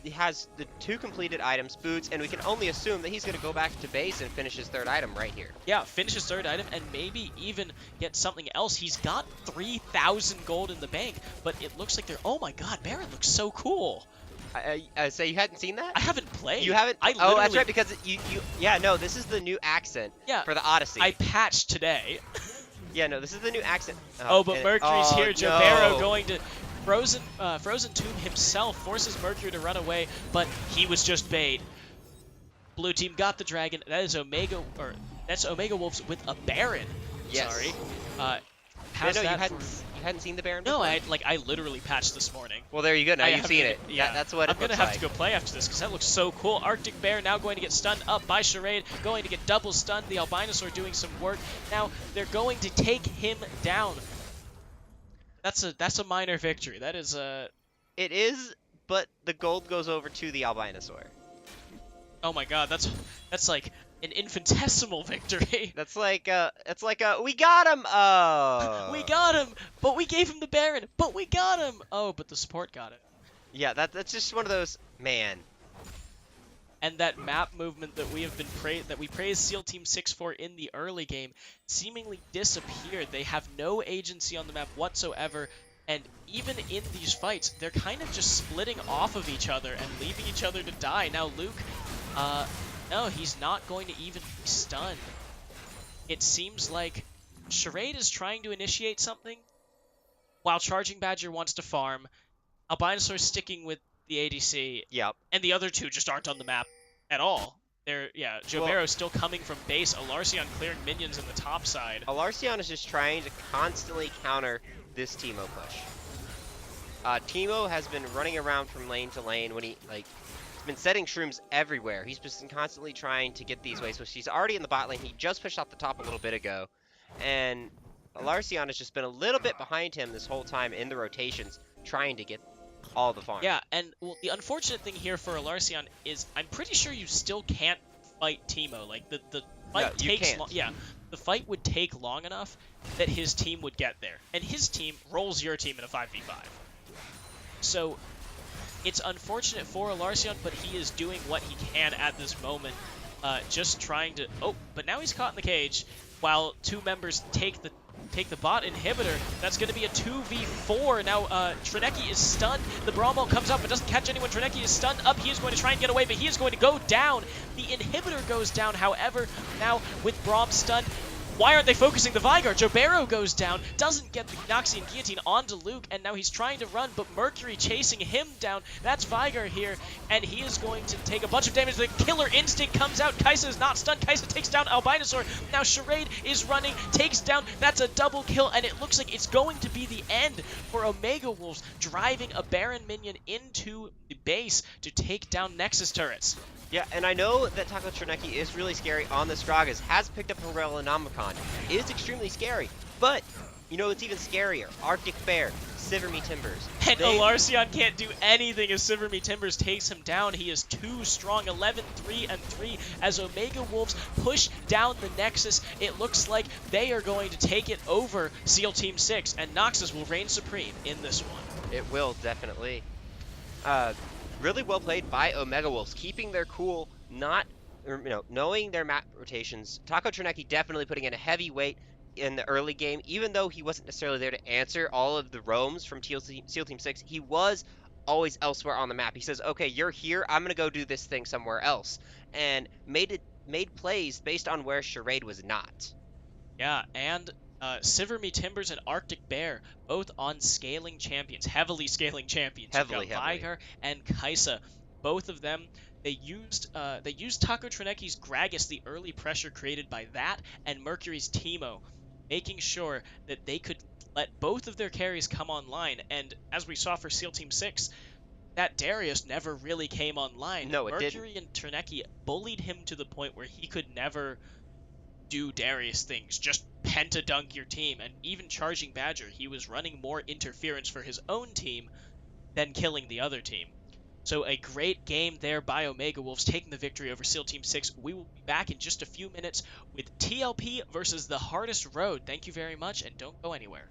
He has the 2 completed items, boots, and we can only assume that he's going to go back to base and finish his 3rd item right here. Yeah, finish his 3rd item and maybe even get something else. He's got 3,000 gold in the bank, but it looks like they're... Oh my god, Baron looks so cool. So you hadn't seen that? I haven't played. You haven't? Oh, that's right, because yeah, no, this is the new accent for the Odyssey. I patched today. Yeah, no, this is the new accent. But Mercury's here. Joe Barrow going to... Frozen Tomb himself forces Mercury to run away, but he was just bait. Blue team got the dragon. That is that's Omega Wolves with a Baron. Yes. Sorry. No, you hadn't seen the Baron before? No, I literally patched this morning. Well, there you go. Now you've seen it. Yeah, that's what I'm gonna have to go play after this because that looks so cool. Arctic Bear now going to get stunned up by Charade, going to get double stunned. The Albinosaur doing some work. Now they're going to take him down. That's a minor victory. That is a... It is, but the gold goes over to the Albinosaur. Oh my god, that's like an infinitesimal victory. That's like we got him. Oh. We got him, but we gave him the Baron, but we got him. Oh, but the support got it. Yeah, that's just one of those, man. And that map movement that we praised SEAL Team 6 for in the early game seemingly disappeared. They have no agency on the map whatsoever, and even in these fights, they're kind of just splitting off of each other and leaving each other to die. Now Luke, no, he's not going to even be stunned. It seems like Charade is trying to initiate something, while Charging Badger wants to farm. Albinosaur sticking with the ADC. Yep. And the other 2 just aren't on the map at all. Joe Barrow's still coming from base. Alarcion clearing minions in the top side. Alarcion is just trying to constantly counter this Teemo push. Teemo has been running around from lane to lane when he's been setting shrooms everywhere. He's been constantly trying to get these waves. So he's already in the bot lane. He just pushed off the top a little bit ago. And Alarcion has just been a little bit behind him this whole time in the rotations, trying to get all the farm. Yeah, and the unfortunate thing here for Alarcion is I'm pretty sure you still can't fight Teemo. Like the fight takes long. Yeah, the fight would take long enough that his team would get there, and his team rolls your team in a 5v5. So it's unfortunate for Alarcion, but he is doing what he can at this moment, just trying to. Oh, but now he's caught in the cage, while 2 members take the bot inhibitor. That's going to be a 2v4. Now, GetRECt is stunned. The Brawl comes up but doesn't catch anyone. GetRECt is stunned up. He is going to try and get away, but he is going to go down. The inhibitor goes down. However, now with Braum stunned, why aren't they focusing the Vigar? Joe Barrow goes down, doesn't get the Noxian Guillotine onto Luke, and now he's trying to run, but Mercury chasing him down. That's Vigar here, and he is going to take a bunch of damage. The Killer Instinct comes out. Kai'Sa is not stunned. Kai'Sa takes down Albinosaur. Now Charade is running, takes down. That's a double kill, and it looks like it's going to be the end for Omega Wolves, driving a Baron minion into the base to take down Nexus turrets. Yeah, and I know that Taco GetRECt is really scary on the Gragas, has picked up Umbrella Nomicon, is extremely scary, but You know, it's even scarier. Arctic Bear, Siver Me Timbers. And They Alarcion can't do anything as Siver Me Timbers takes him down. He is too strong, 11-3-3 as Omega Wolves push down the Nexus. It looks like they are going to take it over SEAL Team 6, and Noxus will reign supreme in this one. It will, definitely. Really well played by Omega Wolves, keeping their cool, knowing their map rotations. Taco Trineki definitely putting in a heavy weight in the early game, even though he wasn't necessarily there to answer all of the roams from SEAL Team 6, he was always elsewhere on the map. He says, okay, you're here, I'm going to go do this thing somewhere else, and made plays based on where Charade was not. Yeah, and Siver Me Timbers and Arctic Bear, both on scaling champions, heavily scaling champions. You've Heavily, got heavily. Vigar and Kaisa. Both of them, they used Taco Trineki's Gragas, the early pressure created by that, and Mercury's Teemo, making sure that they could let both of their carries come online. And as we saw for SEAL Team 6, that Darius never really came online. No, it didn't. Mercury and Trineki bullied him to the point where he could never do Darius things, just penta-dunk your team, and even charging Badger, he was running more interference for his own team than killing the other team. So a great game there by Omega Wolves, taking the victory over SEAL Team 6. We will be back in just a few minutes with TLP versus the hardest road. Thank you very much, and don't go anywhere.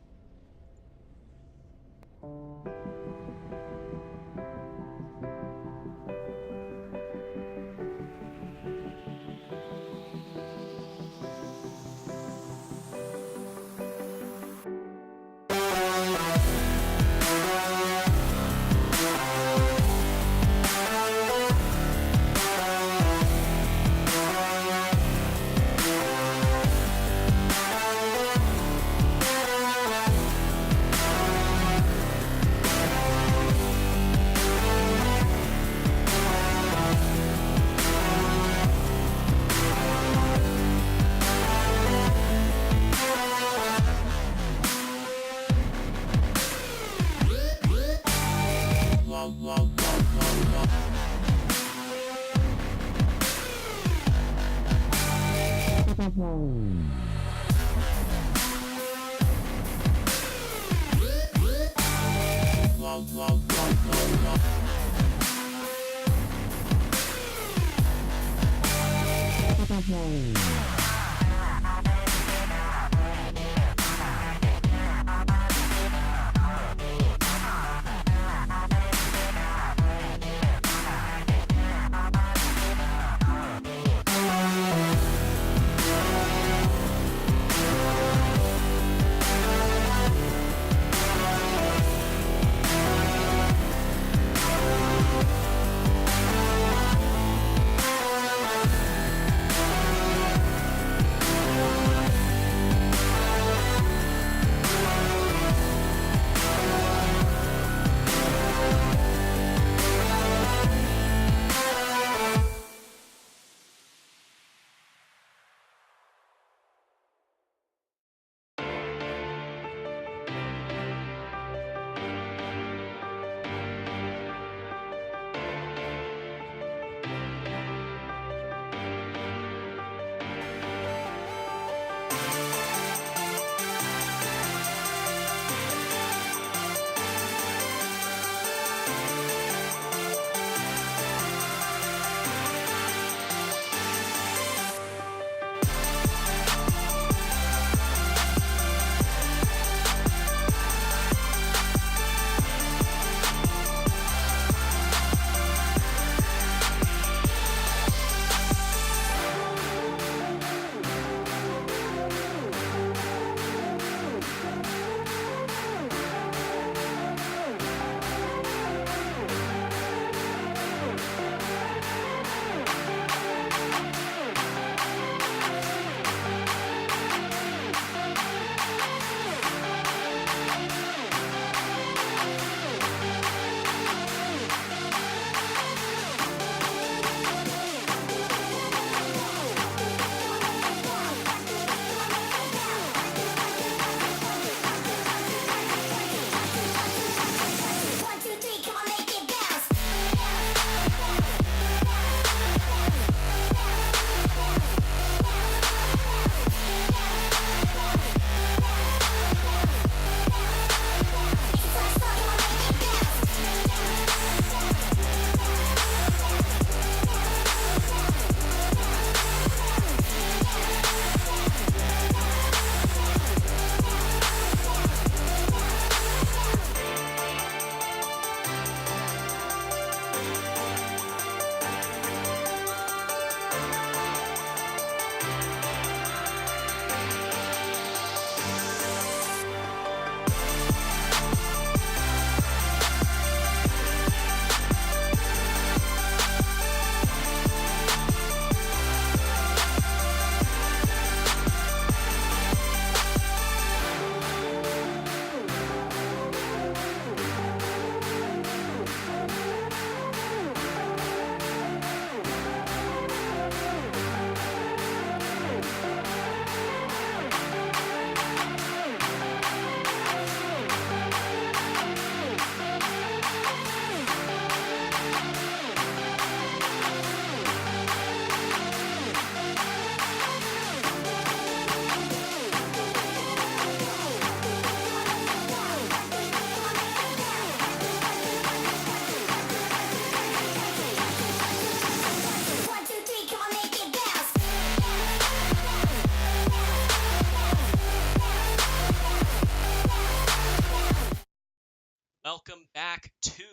back to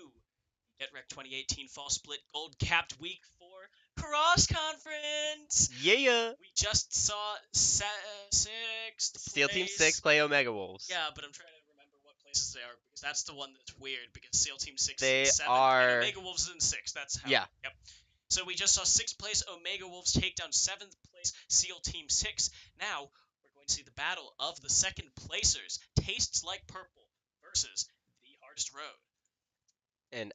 GetRECt 2018 Fall Split Gold Capped Week 4 Cross Conference. Yeah. We just saw sixth Steel Team place. 6 play Omega Wolves. Yeah, but I'm trying to remember what places they are because that's the one that's weird because Steel Team 6 They is in 7th are... and Omega Wolves is in 6th. That's how. Yeah. Yep. So we just saw 6th place Omega Wolves take down 7th place Seal Team 6. Now we're going to see the battle of the second placers, Tastes Like Purple versus The Hardest Road. And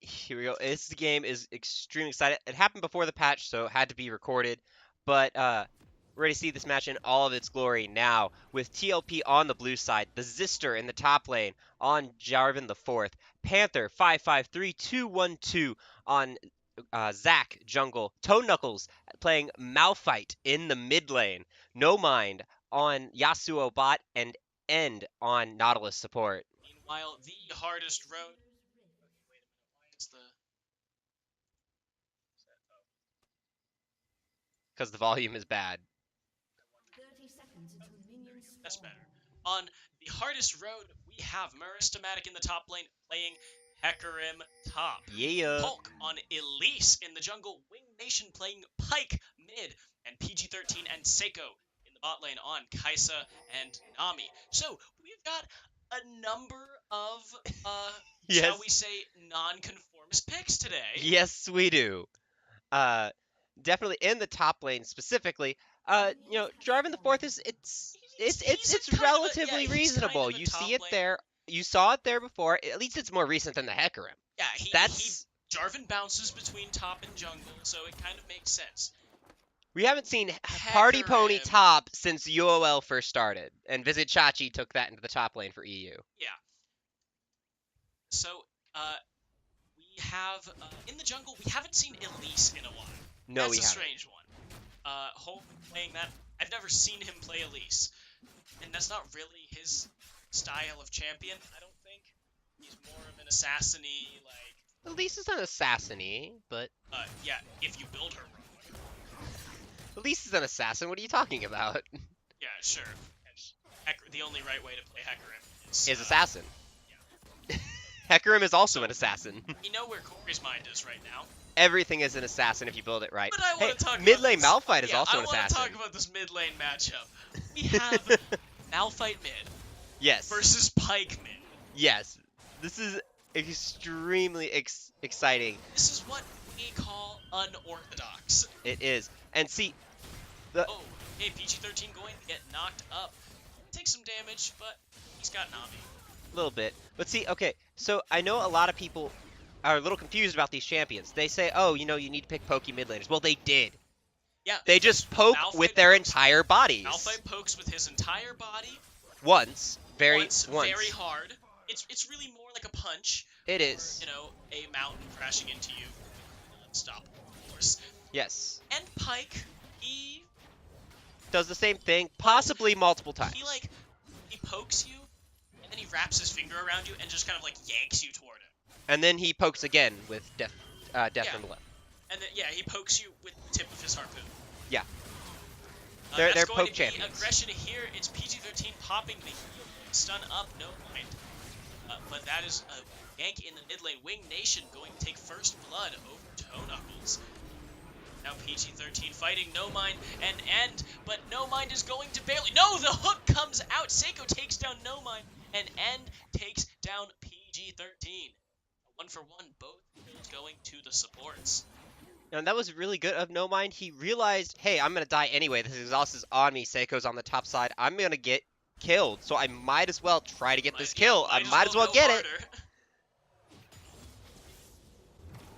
here we go. This game is extremely exciting. It happened before the patch, so it had to be recorded. But we're ready to see this match in all of its glory now, with TLP on the blue side, the Zister in the top lane on Jarvan the Fourth, Panther 5-5-3-2-1-2 on Zac jungle, Toe Knuckles playing Malphite in the mid lane, No Mind on Yasuo bot, and End on Nautilus support. Meanwhile, The Hardest Road. Wait a minute, why is the... Because the volume is bad. 30 seconds until minions spawn. That's better. On The Hardest Road, we have Muristomatic in the top lane playing Hecarim top. Yeah. Polk on Elise in the jungle, Wing Nation playing Pike mid, and PG-13 and Seiko in the bot lane on Kaisa and Nami. So, we've got a number of, shall Yes. we say, non-conformist picks today. Yes, we do. Definitely in the top lane specifically. Jarvan the Fourth is He's it's kind of a- relatively yeah, he's reasonable. kind of a You top see it lane. there. You saw it there before. At least it's more recent than the Hecarim. Yeah, That's Jarvan bounces between top and jungle, so it kind of makes sense. we haven't seen Party Pony Hecarim. top since UOL first started, and Visit Chachi took that into the top lane for EU. Yeah. So, we have, in the jungle, we haven't seen Elise in a while. No, That's we a haven't. strange one. Hope playing that, I've never seen him play Elise. And that's not really his style of champion, I don't think. He's more of an assassin-y, like, Elise is an assassin-y, but yeah, if you build her wrong. Elise is an assassin. What are you talking about? Yeah, sure. And the only right way to play Hecarim Is assassin. Hecarim is also an assassin. You know where Corey's mind is right now. Everything is an assassin if you build it right. But I want to talk mid about lane this. Malphite is Yeah, also I an want assassin. to talk about this mid lane matchup. We have Malphite mid Yes. versus Pike mid. Yes. This is extremely exciting. This is what we call unorthodox. It is. And see, Oh, hey, PG-13 going to get knocked up. Take some damage, but he's got Nami. a little bit. But see, okay, so I know a lot of people are a little confused about these champions. They say, oh, you need to pick pokey mid laners. Well, they did. Yeah, They just poke Malphite with their pokes- entire bodies. Malphite pokes with his entire body Once. Very hard. It's really more like a punch. It is. A mountain crashing into you. Unstoppable, of course. Yes. And Pike, he Does the same thing, possibly multiple times. he pokes you, and then he wraps his finger around you and just kind of like yanks you toward him. And then he pokes again with death Yeah. from below. And then he pokes you with the tip of his harpoon. Yeah. That's They're going poke to be champions. aggression here. It's PG-13 popping the stun up, no mind. But that is a yank in the mid lane. Wing Nation going to take first blood over Toe Knuckles. Now PG-13 fighting No Mind and End, but No Mind is going to barely... No, the hook comes out. Seiko takes down No Mind, and End takes down PG-13. 1-for-1, both kills going to the supports. And that was really good of No Mind. He realized, hey, I'm going to die anyway. This exhaust is on me. Seiko's on the top side. I'm going to get killed, so I might as well try to get this kill. I might as well go get harder. it.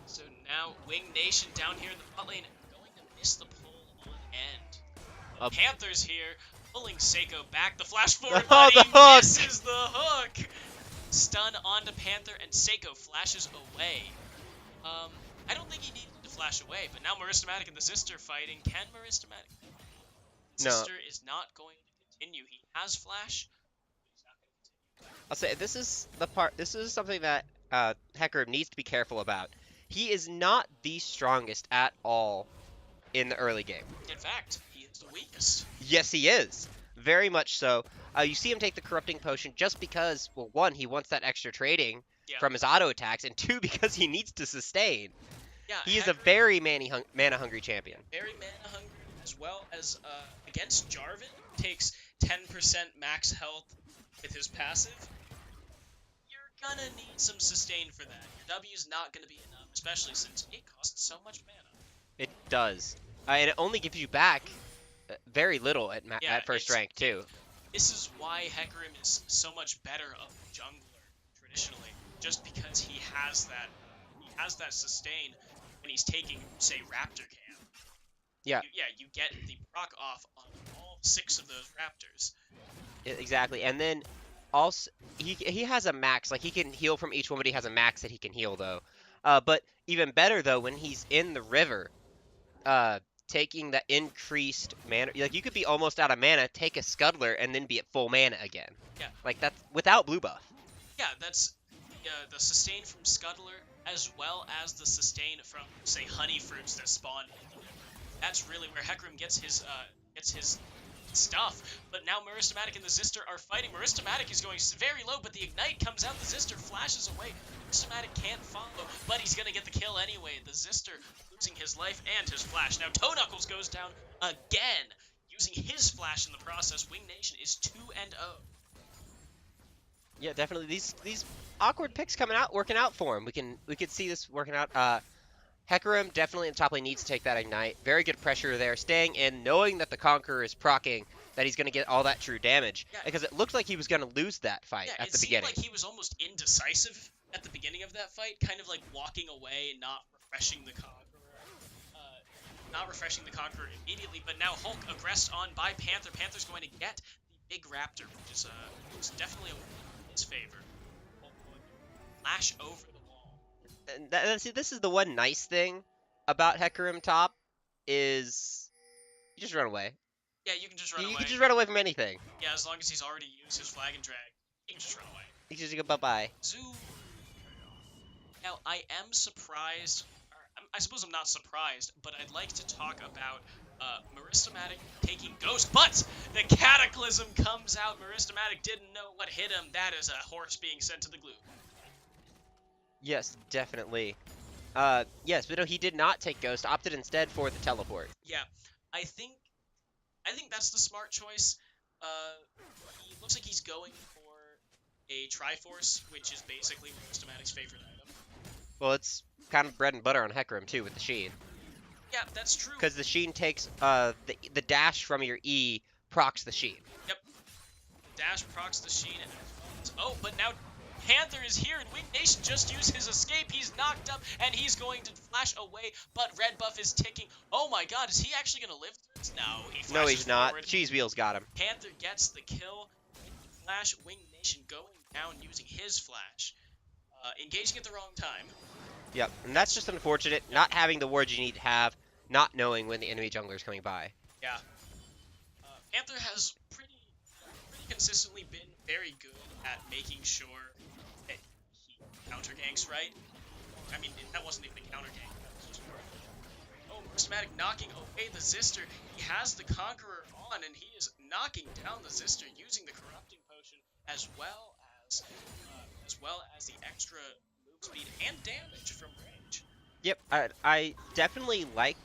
So now Wing Nation down here in the bot lane going to miss the pull on End. The Panthers here pulling Seiko back. The flash forward, Oh, but the he hook! misses the hook. Stun onto Panther, and Seiko flashes away. I don't think he needed to flash away, but now Muristomatic and the Zister fighting. Can Muristomatic? No. Zister is not going to continue. He has flash, but he's not going to continue. I'll say this is something that Hecarim needs to be careful about. He is not the strongest at all in the early game. In fact, he is the weakest. Yes, he is. Very much so. You see him take the Corrupting Potion just because, well, one, he wants that extra trading, Yeah. from his auto attacks, and 2 because he needs to sustain. Yeah, He is a Hecarim, very mana hungry champion. very mana hungry, as well as against Jarvan, takes 10% max health with his passive. You're gonna need some sustain for that. Your W's not gonna be enough, especially since it costs so much mana. It does. And it only gives you back very little Yeah, at first rank, too. This is why Hecarim is so much better of a jungler traditionally, just because he has that sustain when he's taking, say, Raptor Cam. Yeah. You get the proc off on all 6 of those Raptors. Exactly. And then also he has a max, like he can heal from each one, but he has a max that he can heal though. But even better though, when he's in the river, taking the increased mana, like you could be almost out of mana, take a Scuttler, and then be at full mana again. Yeah. Like that's without blue buff. Yeah, that's the sustain from Scuttler, as well as the sustain from, say, honey fruits that spawn in the river. That's really where Hecarim gets his stuff. But now Maristamatic and the Zister are fighting. Maristamatic is going very low, but the Ignite comes out. The Zister flashes away. Maristamatic can't follow, but he's going to get the kill anyway. The Zister losing his life and his flash. Now Toe Knuckles goes down again, using his flash in the process. Wing Nation is 2-0. Yeah, definitely. These awkward picks coming out, working out for him. We could see this working out. Hecarim definitely in the top lane needs to take that Ignite. Very good pressure there, staying in, knowing that the Conqueror is proccing, that he's going to get all that true damage. Yeah. Because it looked like he was going to lose that fight at the beginning. It seemed like he was almost indecisive at the beginning of that fight, kind of like walking away and not refreshing the Conqueror. Immediately, but now Hulk aggressed on by Panther. Panther's going to get the big Raptor, which is definitely in his favor. Hulk going to flash over the wall. And see, this is the one nice thing about Hecarim top, is you just run away. Yeah, you can just run away. You can just run away from anything. Yeah, as long as he's already used his flag and drag, he can just run away. You can just go bye-bye. Zoo. Now, I am surprised, or I suppose I'm not surprised, but I'd like to talk about Maristamatic taking Ghost, but the Cataclysm comes out. Maristamatic didn't know what hit him. That is a horse being sent to the glue. Yes, definitely. Yes, but no, he did not take Ghost, opted instead for the teleport. Yeah, I think that's the smart choice. He looks like he's going for a Triforce, which is basically Maristamatic's favorite item. Well, it's kind of bread and butter on Hecarim, too, with the Sheen. Yeah, that's true. Because the Sheen takes, the dash from your E procs the Sheen. Yep. Dash procs the Sheen. Oh, but now Panther is here, and Wing Nation just used his escape. He's knocked up, and he's going to flash away, but red buff is ticking. Oh my god, is he actually going to live through this? No, he flashes No, he's not. forward. Cheese Wheels got him. Panther gets the kill. Flash, Wing Nation going down using his flash. Engaging at the wrong time. Yep, and that's just unfortunate. Not having the wards you need to have, not knowing when the enemy jungler is coming by. Yeah. Panther has pretty consistently been very good at making sure that he counter ganks right. I mean, that wasn't even a counter gank. That was just... Oh, Maristamatic knocking away the Zister. He has the Conqueror on, and he is knocking down the Zister using the Corrupting Potion, as well as the extra move speed and damage from range. Yep, I definitely like...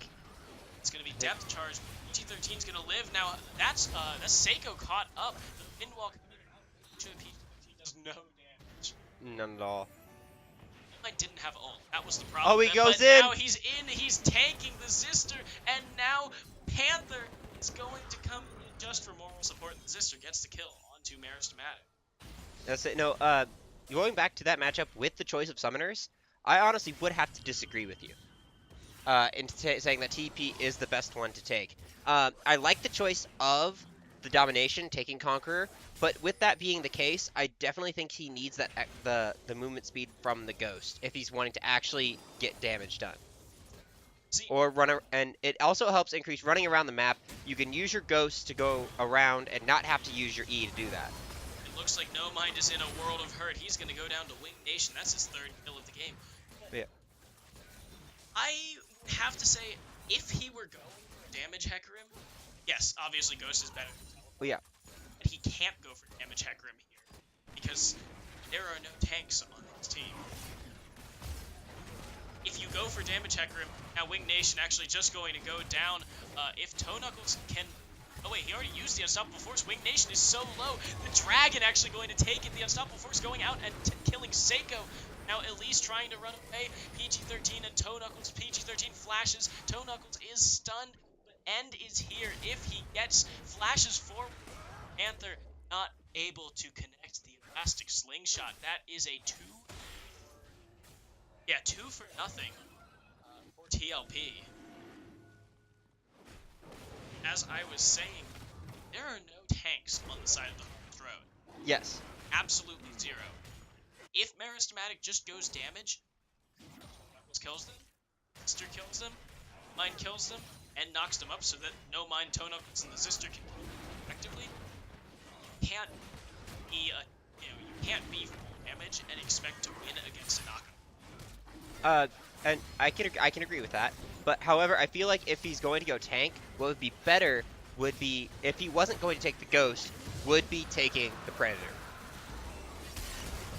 It's going to be depth charge. PG-13 is going to live. Now, that's Seiko caught up. The pinwalk coming out to PG-13 does no damage. None at all. I didn't have ult. That was the problem. Oh, he goes but in! Now he's in. He's tanking the Zister. And now Panther is going to come in just for moral support. The Zister gets the kill onto Maristamatic. That's it. No, going back to that matchup with the choice of summoners, I honestly would have to disagree with you. In saying that TP is the best one to take. I like the choice of the Domination taking Conqueror, but with that being the case, I definitely think he needs that the movement speed from the Ghost if he's wanting to actually get damage done. See, Or and it also helps increase running around the map. You can use your Ghost to go around and not have to use your E to do that. it looks like No Mind is in a world of hurt. He's going to go down to Wing Nation. That's his 3rd kill of the game. Yeah. I have to say, if he were going for damage Hecarim, yes, obviously Ghost is better than Teleport. Well, yeah. But he can't go for damage Hecarim here, because there are no tanks on team. If you go for damage Hecarim, now Wing Nation actually just going to go down. If Toe Knuckles can... Oh wait, he already used the Unstoppable Force. Wing Nation is so low. The Dragon actually going to take it. The Unstoppable Force going out and killing Seiko. Now Elise trying to run away. PG-13 and Toe Knuckles. PG-13 flashes. Toe Knuckles is stunned, but End is here. If he gets flashes forward, Panther not able to connect the Elastic Slingshot. That is a 2 for nothing for TLP. As I was saying, there are no tanks on the side of the Harvest Road. Yes. Absolutely zero. If Meristematic just goes damage, Knuckles kills them, Sister kills them, Mine kills them, and knocks them up so that no Mine, Toe Knuckles, and the Sister can kill them effectively. You can't be you can't be full damage and expect to win against a knockup. And I can agree with that. But however, I feel like if he's going to go tank, what would be better would be if he wasn't going to take the Ghost, would be taking the Predator.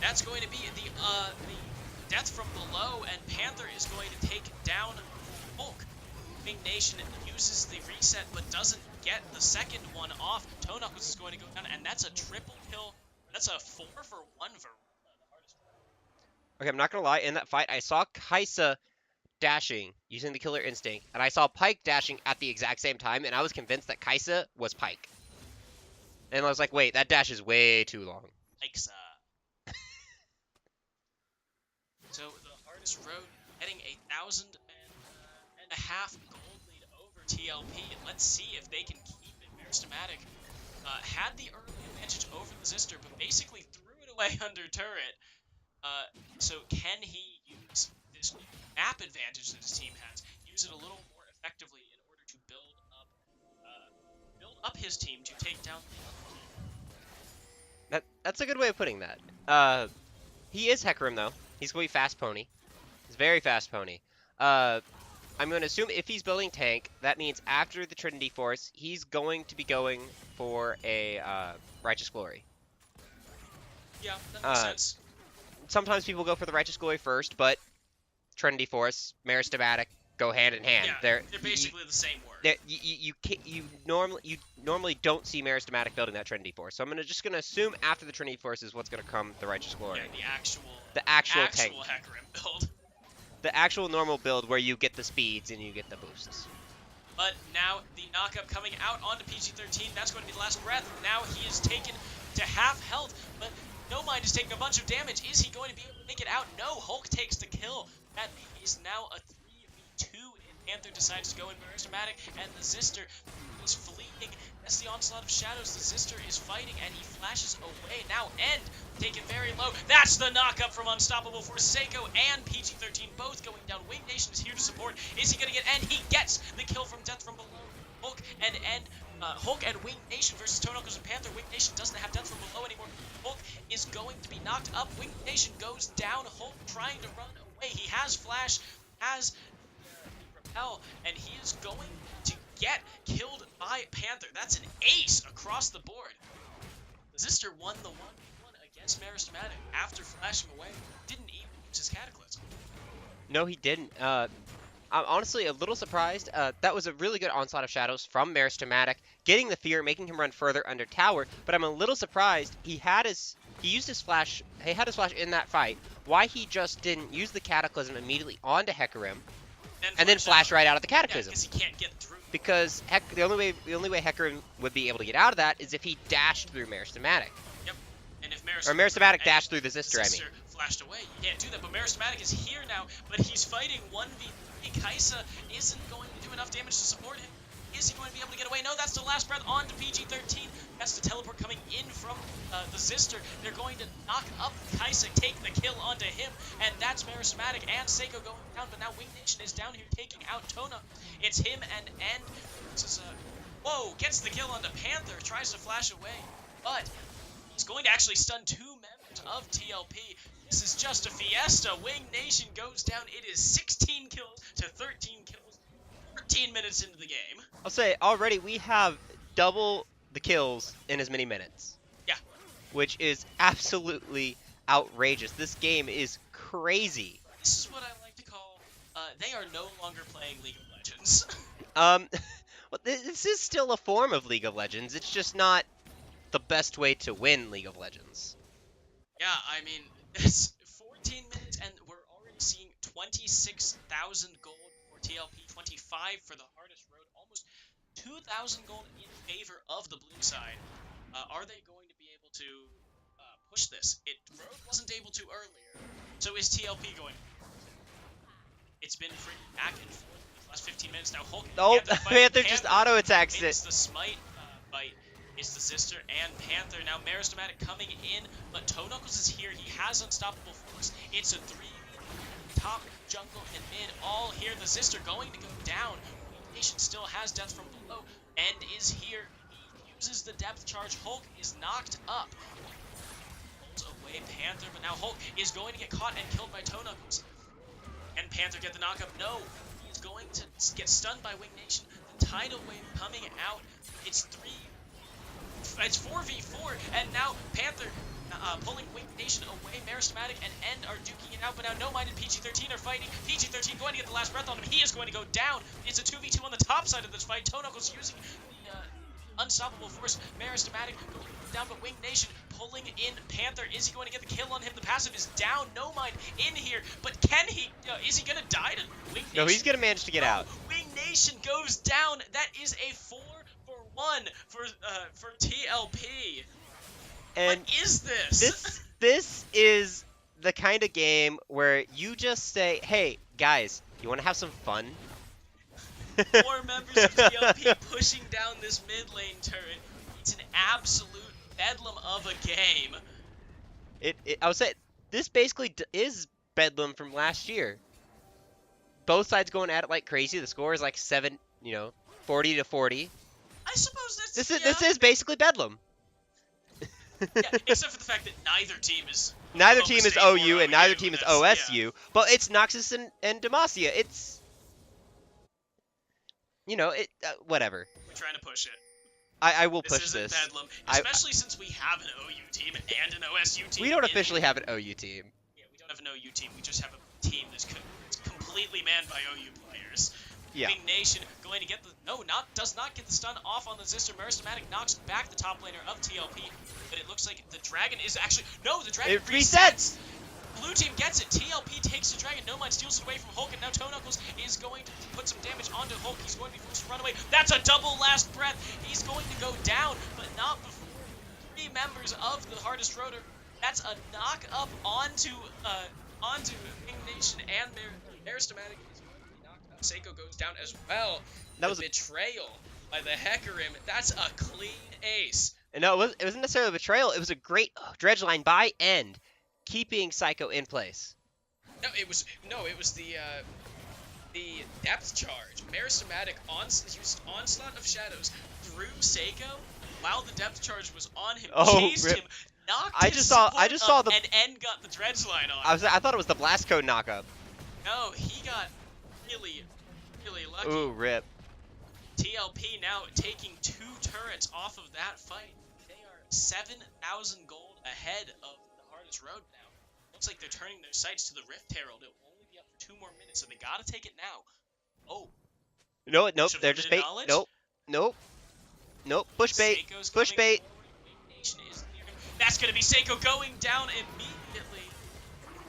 That's going to be the death from below, and Panther is going to take down Hulk. Wing Nation uses the reset but doesn't get the second one off. Toe Knuckles is going to go down, and that's a triple kill. That's a 4 for 1 for the hardest. Okay, I'm not gonna lie. In that fight, I saw Kaisa dashing using the Killer Instinct, and I saw Pyke dashing at the exact same time, and I was convinced that Kaisa was Pyke. And I was like, wait, that dash is way too long. Yikes. So the hardest road heading 1,500 gold lead over TLP. Let's see if they can keep it. Meristematic had the early advantage over the Zister, but basically threw it away under turret. So can he use this map advantage that his team has, use it a little more effectively in order to build up his team to take down the That's a good way of putting that. He is Hecarim though. He's going to be fast pony. He's very fast pony. I'm going to assume if he's building tank, that means after the Trinity Force, he's going to be going for a Righteous Glory. Yeah, that makes sense. Sometimes people go for the Righteous Glory first, but Trinity Force, Meristematic go hand in hand. Yeah, they're basically the same word. You normally don't see Meristematic building that Trinity Force. So I'm just gonna assume after the Trinity Force is what's gonna come the Righteous Glory. Yeah, the actual tank. Hecarim build. The actual normal build where you get the speeds and you get the boosts. But now the knockup coming out onto PG-13. That's going to be the last breath. Now he is taken to half health, but No Mind is taking a bunch of damage. Is he going to be able to make it out? No, Hulk takes the kill. That is now a 3v2, and Panther decides to go in Meristematic, and the Zister is fleeing as the Onslaught of Shadows. The Zister is fighting, and he flashes away. Now End taken very low. That's the knockup from Unstoppable for Seiko and PG-13, both going down. Wing Nation is here to support. Is he going to get End? He gets the kill from Death from below. Hulk and End. Hulk and Wing Nation versus Toe Knuckles and Panther. Wing Nation doesn't have Death from below anymore. Hulk is going to be knocked up. Wing Nation goes down. Hulk trying to run away. He has Flash, has Repel, and he is going to get killed by Panther. That's an ace across the board. Zister won the 1v1 against Meristematic after flashing away. Didn't even use his Cataclysm. No, he didn't. I'm honestly a little surprised. That was a really good Onslaught of Shadows from Meristematic, getting the fear, making him run further under tower. But I'm a little surprised he had his flash in that fight. Why he just didn't use the Cataclysm immediately onto Hecarim, and then flash right out of the Cataclysm? Yeah, because he can't get through. Because the only way Hecarim would be able to get out of that is if he dashed through Meristematic. Yep. And if Meristematic dashed through the Zister, I mean. Flashed away. You can't do that, but Meristematic is here now, but he's fighting 1v3. Kaisa isn't going to do enough damage to support him. Is he going to be able to get away? No, that's the last breath on to PG-13. That's the teleport coming in from the Zister. They're going to knock up Kaisa, take the kill onto him, and that's Meristematic and Seiko going down, but now Wing Nation is down here taking out Tona. It's him and End. This is whoa, gets the kill onto Panther, tries to flash away, but he's going to actually stun 2 members of TLP. This is just a fiesta. Wing Nation goes down. It is 16 kills to 13 kills, 14 minutes into the game. I'll say, already we have double the kills in as many minutes. Yeah. Which is absolutely outrageous. This game is crazy. This is what I like to call, they are no longer playing League of Legends. Well, this is still a form of League of Legends. It's just not the best way to win League of Legends. Yeah, I mean, it's 14 minutes, and we're already seeing 26,000 gold for TLP, 25 for the hardest road, almost 2,000 gold in favor of the blue side. Are they going to be able to push this? Road wasn't able to earlier, so is TLP going to? It's been pretty back and forth for the last 15 minutes now. Hulk and Oh, Panther fighting. Panther just auto-attacks It's it. the smite bite. It's the sister and Panther. Now Marismatic coming in, but Toe Knuckles is here. He has unstoppable force. It's a 3 top, jungle, and mid all here. The sister going to go down. Nation still has death from below and is here. He uses the depth charge. Hulk is knocked up. Pulls away Panther, but now Hulk is going to get caught and killed by Toe Knuckles. Can Panther get the knockup? No. He's going to get stunned by Wing Nation. The tidal wave coming out. It's 4v4, and now Panther pulling Wing Nation away. Marismatic and End are duking it out, but now No Mind and PG-13 are fighting. PG-13 going to get the last breath on him. He is going to go down. It's a 2v2 on the top side of this fight. Toe Knuckles using the unstoppable force. Marismatic going down, but Wing Nation pulling in Panther. Is he going to get the kill on him? The passive is down. No Mind in here, but can he? Is he going to die to Wing Nation? No, he's going to manage to get out. Wing Nation goes down. That is a 4-for-1 for TLP. And what is this? This is the kind of game where you just say, hey, guys, you want to have some fun? 4 members of TLP pushing down this mid lane turret. It's an absolute bedlam of a game. I would say this basically is bedlam from last year. Both sides going at it like crazy. The score is like 40 to 40. I suppose that's This is basically bedlam. yeah, except for the fact that neither team is OU and neither team is OSU, yeah. but it's Noxus and Demacia. It's whatever. We're trying to push it. I will push This this. isn't bedlam, especially since we have an OU team and an OSU team. We don't officially have an OU team. Yeah, we don't have an OU team. We just have a team that's completely manned by OU players. Yeah. Wing Nation going to get does not get the stun off on the Zister. Marismatic knocks back the top laner of TLP, but it looks like the dragon is actually the dragon resets. Blue team gets it. TLP takes the dragon. No Mind steals it away from Hulk, and now Toe Knuckles is going to put some damage onto Hulk. He's going to be forced to run away. That's a double last breath. He's going to go down, but not before 3 members of the hardest rotor. That's a knock up onto Wing Nation and Marismatic. Seiko goes down as well. That was a betrayal by the Hecarim. That's a clean ace. And no, it wasn't necessarily a betrayal. It was a great dredge line by End, keeping Psycho in place. No, it was the depth charge. Marismatic used Onslaught of Shadows through Seiko while the depth charge was on him. Chased him, knocked his support up, and End got the dredge line on. I thought it was the blast code knockup. No, he got really lucky. Ooh, rip. TLP now taking 2 turrets off of that fight. They are 7,000 gold ahead of the hardest road now. Looks like they're turning their sights to the Rift Herald. It will only be up for 2 more minutes, so they gotta take it now. Oh. Nope, they're just bait. Nope. Push bait. Push bait. That's gonna be Seiko going down immediately.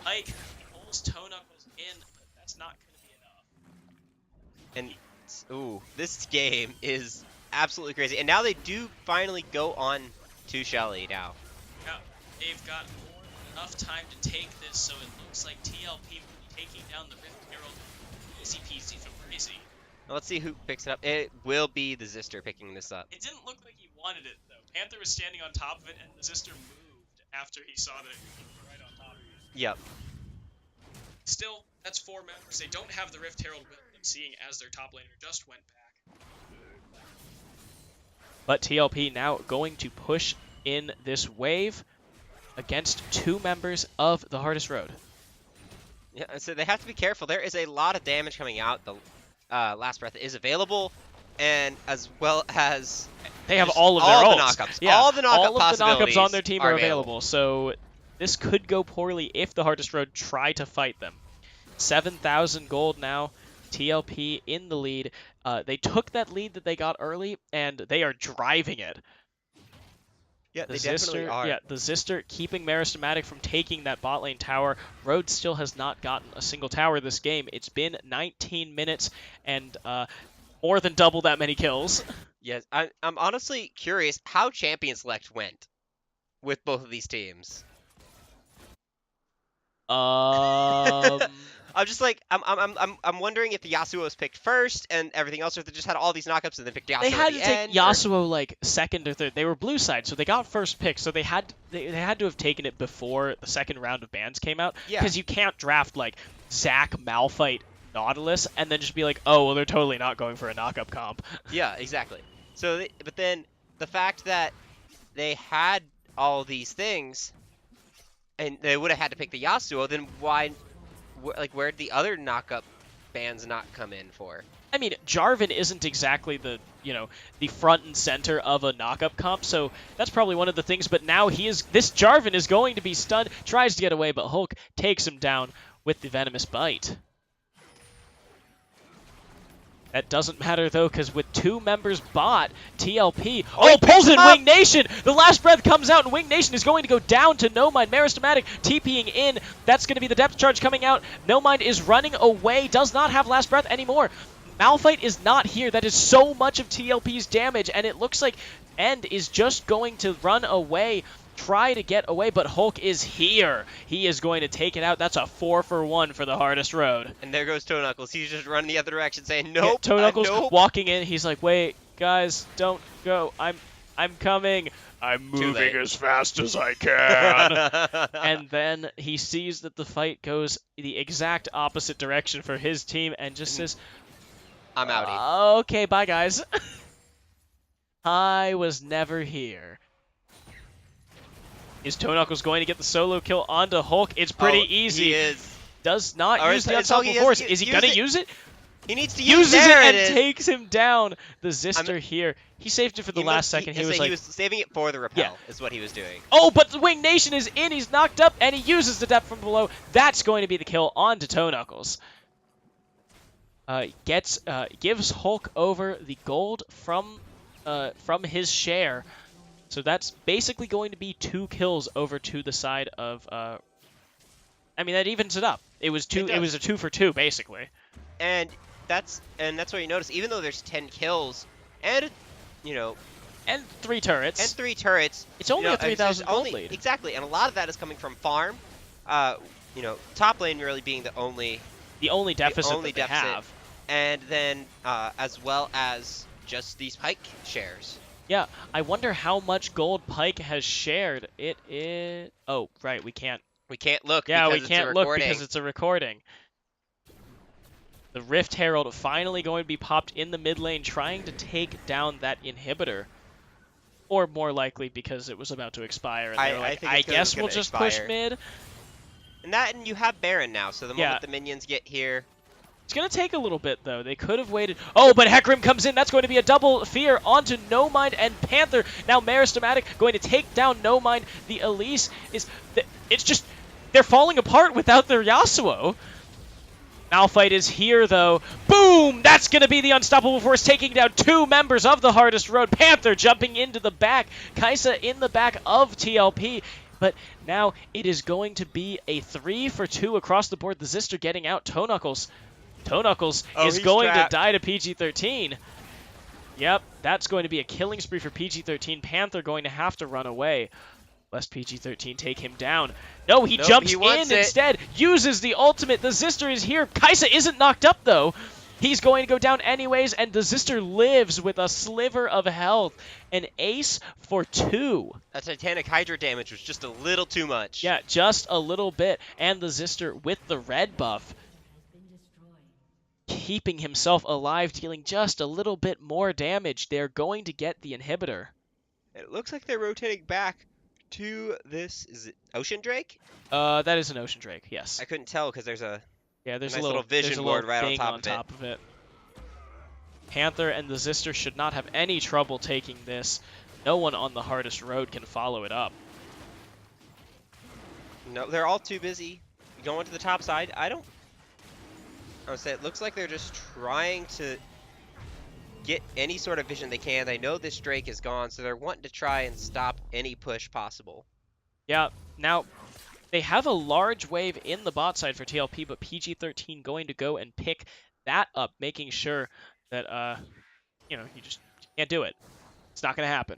Pike pulls Toe Knuckles in, but that's not gonna be enough. And this game is absolutely crazy. And now they do finally go on to Shelly now. Yeah, they've got more than enough time to take this, so it looks like TLP will be taking down the Rift Herald easy peasy for crazy. Now let's see who picks it up. It will be the Zister picking this up. It didn't look like he wanted it, though. Panther was standing on top of it, and the Zister moved after he saw that it was right on top of it. Yep. Still, that's 4 members. They don't have the Rift Herald with them, seeing as their top laner just went back. But TLP now going to push in this wave against 2 members of the hardest road. Yeah, so they have to be careful. There is a lot of damage coming out. The last breath is available, and as well as they have all of their knockups. Yeah, all the knockup all of the possibilities knockups on their team are available. So this could go poorly if the Hardest Road try to fight them. 7,000 gold now. TLP in the lead. They took that lead that they got early, and they are driving it. Yeah, The they definitely Zister, are. yeah, the Zister keeping Maristamatic from taking that bot lane tower. Road still has not gotten a single tower this game. It's been 19 minutes and more than double that many kills. Yes, I'm honestly curious how Champion Select went with both of these teams. I'm just like I'm wondering if the Yasuo was picked first and everything else, or if they just had all these knockups and then picked Yasuo They had at to the take end. Yasuo like second or third. They were blue side, so they got first pick. So they had to have taken it before the second round of bans came out. Yeah. Because you can't draft like Zac, Malphite, Nautilus, and then just be like, oh well, they're totally not going for a knockup comp. Yeah, exactly. So, but then the fact that they had all these things, and they would have had to pick the Yasuo, then why, like, where did the other knockup bans not come in for? I mean, Jarvan isn't exactly the front and center of a knockup comp, so that's probably one of the things. But now this Jarvan is going to be stunned, tries to get away, but Hulk takes him down with the venomous bite. That doesn't matter, though, because with 2 members bot, TLP... Oh, pulls in Wing Nation! The last breath comes out, and Wing Nation is going to go down to No Mind. Maristamatic TPing in. That's going to be the depth charge coming out. No Mind is running away, does not have last breath anymore. Malphite is not here. That is so much of TLP's damage, and it looks like End is just going to run away, try to get away, but Hulk is here. He is going to take it out. That's a 4-for-1 for the Hardest Road. And there goes Toe Knuckles. He's just running the other direction, saying, "Nope." Toe Knuckles nope. walking in. He's like, "Wait, guys, don't go. I'm coming. I'm Too moving late. as fast as I can." And then he sees that the fight goes the exact opposite direction for his team, and just says, I'm outie. Okay, bye, guys. I was never here. Is Toe Knuckles going to get the solo kill onto Hulk? It's pretty easy. He is. Does not Or use is- the it's all unstoppable he force. has- Is he use gonna it. use it? He needs to use Uses it there and is. takes him down. The Zister here. He saved it for the last second. He was like, he was saving it for the repel, is what he was doing. oh, but the Wing Nation is in. He's knocked up, and he uses the depth from below. That's going to be the kill onto Toe Knuckles. Gives Hulk over the gold from his share. So that's basically going to be 2 kills over to the side of. I mean, that evens it up. It was two. It was a 2-for-2 basically. And that's what you notice. Even though there's 10 kills and And 3 turrets. and 3 turrets, It's only a 3,000 gold only lead. exactly, and a lot of that is coming from farm. Top lane really being the only deficit only that they deficit. have. And then as well as just these pike shares. Yeah, I wonder how much gold Pike has shared. It is... Oh, right, we can't. We can't look. Yeah, we because can't it's a look recording. because it's a recording. The Rift Herald finally going to be popped in the mid lane, trying to take down that inhibitor. Or more likely because it was about to expire, and they were like, think I it's 'cause guess it's we'll gonna just expire. push mid. And you have Baron now, so the Yeah. moment the minions get here, It's going to take a little bit, though. They could have waited. Oh, but Hecarim comes in. That's going to be a double fear onto No Mind and Panther. Now Maristamatic going to take down No Mind. The Elise is... It's just... They're falling apart without their Yasuo. Malphite is here, though. Boom! That's going to be the unstoppable force, taking down 2 members of the Hardest Road. Panther jumping into the back. Kaisa in the back of TLP. But now it is going to be a 3-for-2 across the board. The Zister getting out. Toe Knuckles is he's going trapped. to die to PG-13. Yep, that's going to be a killing spree for PG-13. Panther going to have to run away, lest PG-13 take him down. No, he jumps he in wants it. instead, uses the ultimate. The Zister is here. Kaisa isn't knocked up, though. He's going to go down anyways, and the Zister lives with a sliver of health. An ace for 2. that Titanic Hydra damage was just a little too much. Yeah, just a little bit. And the Zister with the red buff, keeping himself alive, dealing just a little bit more damage. They're going to get the inhibitor. It looks like they're rotating back to this. Is it Ocean Drake? That is an Ocean Drake, yes. I couldn't tell because there's a Yeah, there's nice a little vision there's a board little right on thing top of it. of it. Panther and the Zister should not have any trouble taking this. No one on the Hardest Road can follow it up. No, they're all too busy going to the top side. I would say it looks like they're just trying to get any sort of vision they can. They know this Drake is gone, so they're wanting to try and stop any push possible. Yeah, now they have a large wave in the bot side for TLP, but PG-13 going to go and pick that up, making sure that, you just can't do it. It's not going to happen.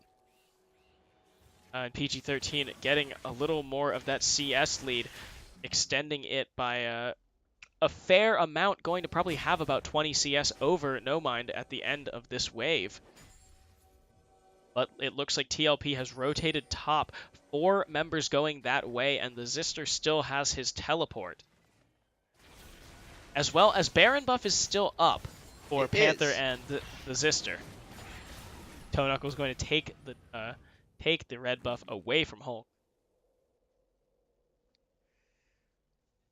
And PG-13 getting a little more of that CS lead, extending it by a fair amount, going to probably have about 20 CS over No Mind at the end of this wave. But it looks like TLP has rotated top. 4 members going that way, and the Zister still has his teleport. As well as Baron buff is still up for It Panther is. and the Zister. Toe Knuckles going to take the red buff away from Hulk.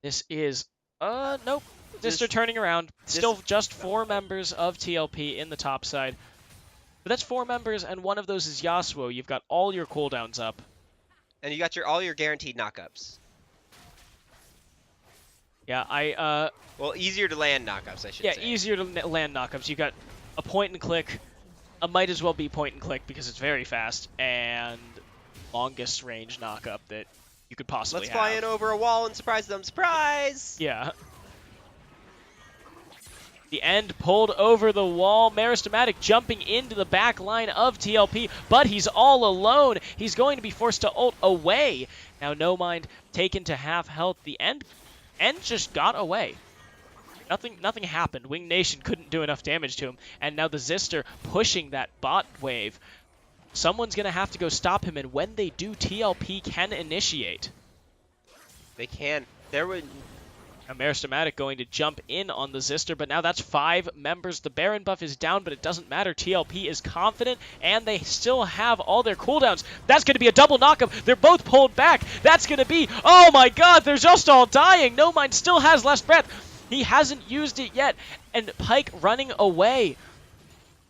This is nope. Zister turning around. Still just 4 members of TLP in the top side. But that's 4 members, and one of those is Yasuo. You've got all your cooldowns up. And you got all your guaranteed knockups. Yeah, Well, easier to land knockups, I should say. yeah, easier to land knockups. You've got a point and click, a might as well be point and click because it's very fast, and longest range knockup that you could possibly Let's fly have. in over a wall and surprise them. Surprise! Yeah. The end pulled over the wall. Meristematic jumping into the back line of TLP, but he's all alone. He's going to be forced to ult away. Now No Mind taken to half health. The end just got away. Nothing happened. Wing Nation couldn't do enough damage to him. And now the Zister pushing that bot wave. Someone's going to have to go stop him, and when they do, TLP can initiate. They can. There would. Now Meristematic going to jump in on the Zister, but now that's 5 members. The Baron buff is down, but it doesn't matter. TLP is confident, and they still have all their cooldowns. That's going to be a double knockup. They're both pulled back. That's going to be... Oh my god, they're just all dying. No Mind still has last breath. He hasn't used it yet, and Pyke running away.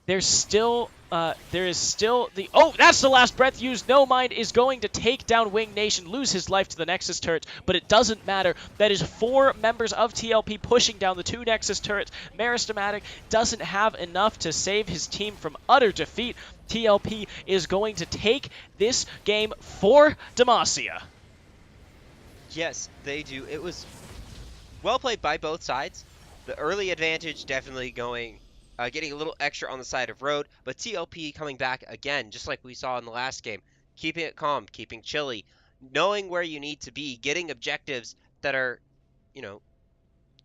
There is still the... Oh, that's the last breath used. No Mind is going to take down Wing Nation, lose his life to the Nexus turrets, but it doesn't matter. That is 4 members of TLP pushing down the 2 Nexus turrets. Meristematic doesn't have enough to save his team from utter defeat. TLP is going to take this game for Demacia. Yes, they do. It was well played by both sides. The early advantage definitely getting a little extra on the side of Road, but TLP coming back again, just like we saw in the last game, keeping it calm, keeping chilly, knowing where you need to be, getting objectives that are,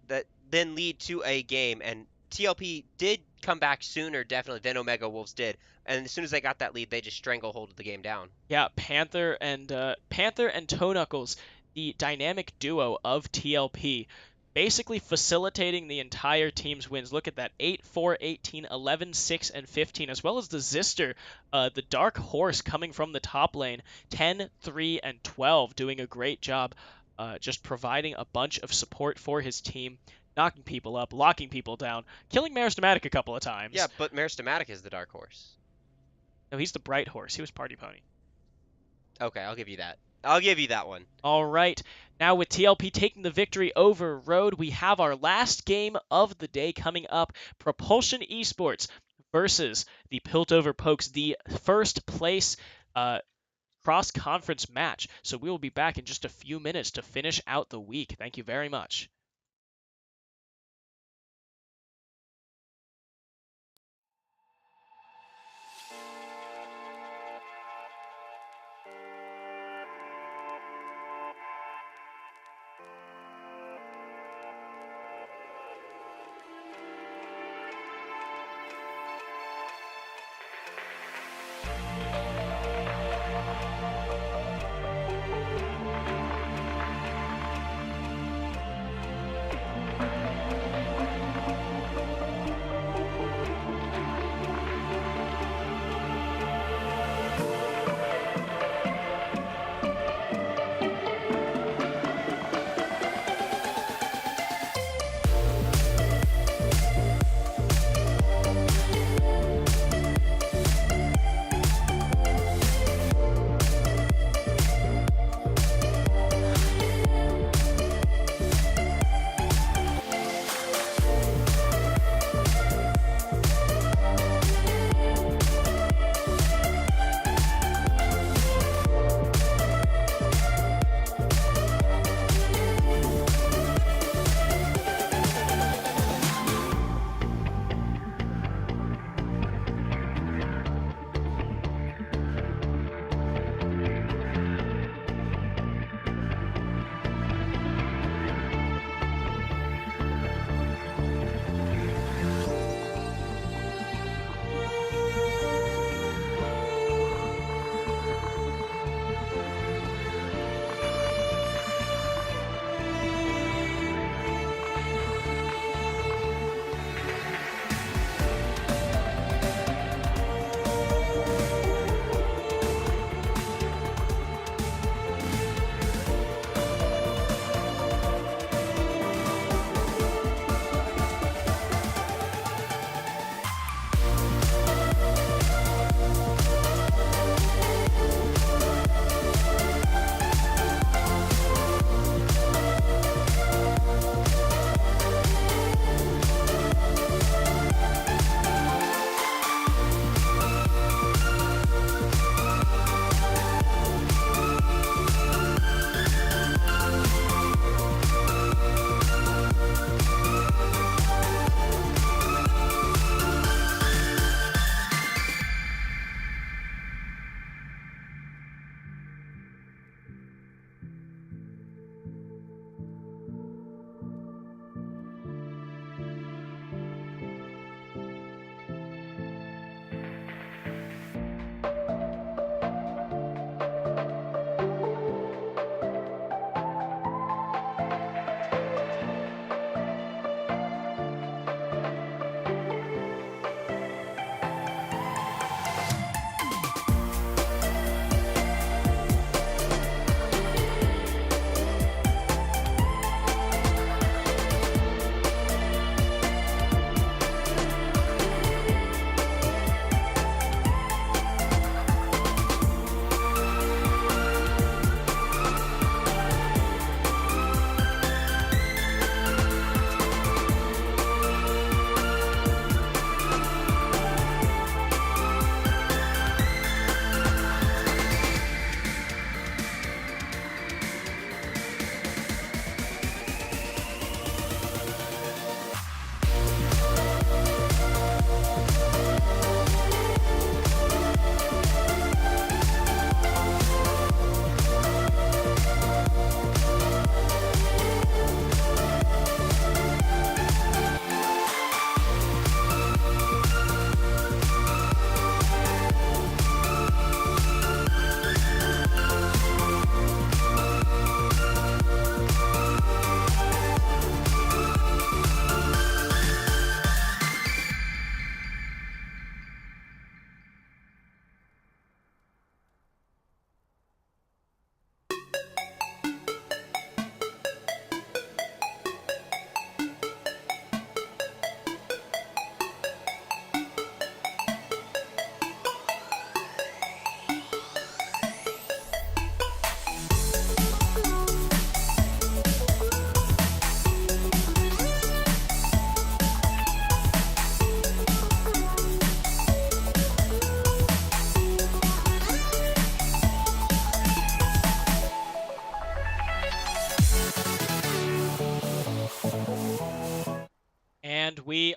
that then lead to a game. And TLP did come back sooner, definitely, than Omega Wolves did. And as soon as they got that lead, they just strangleholded the game down. Yeah, Panther and Toe Knuckles, the dynamic duo of TLP, basically facilitating the entire team's wins. Look at that, 8-4, 18, 11, 6, and 15, as well as the Zister, the Dark Horse coming from the top lane, 10, 3, and 12, doing a great job just providing a bunch of support for his team, knocking people up, locking people down, killing Meristematic a couple of times. Yeah, but Meristematic is the Dark Horse. No, he's the Bright Horse. He was Party Pony. Okay, I'll give you that. I'll give you that one. All right. Now with TLP taking the victory over Road, we have our last game of the day coming up. Propulsion Esports versus the Piltover Pokes, the first place cross-conference match. So we will be back in just a few minutes to finish out the week. Thank you very much.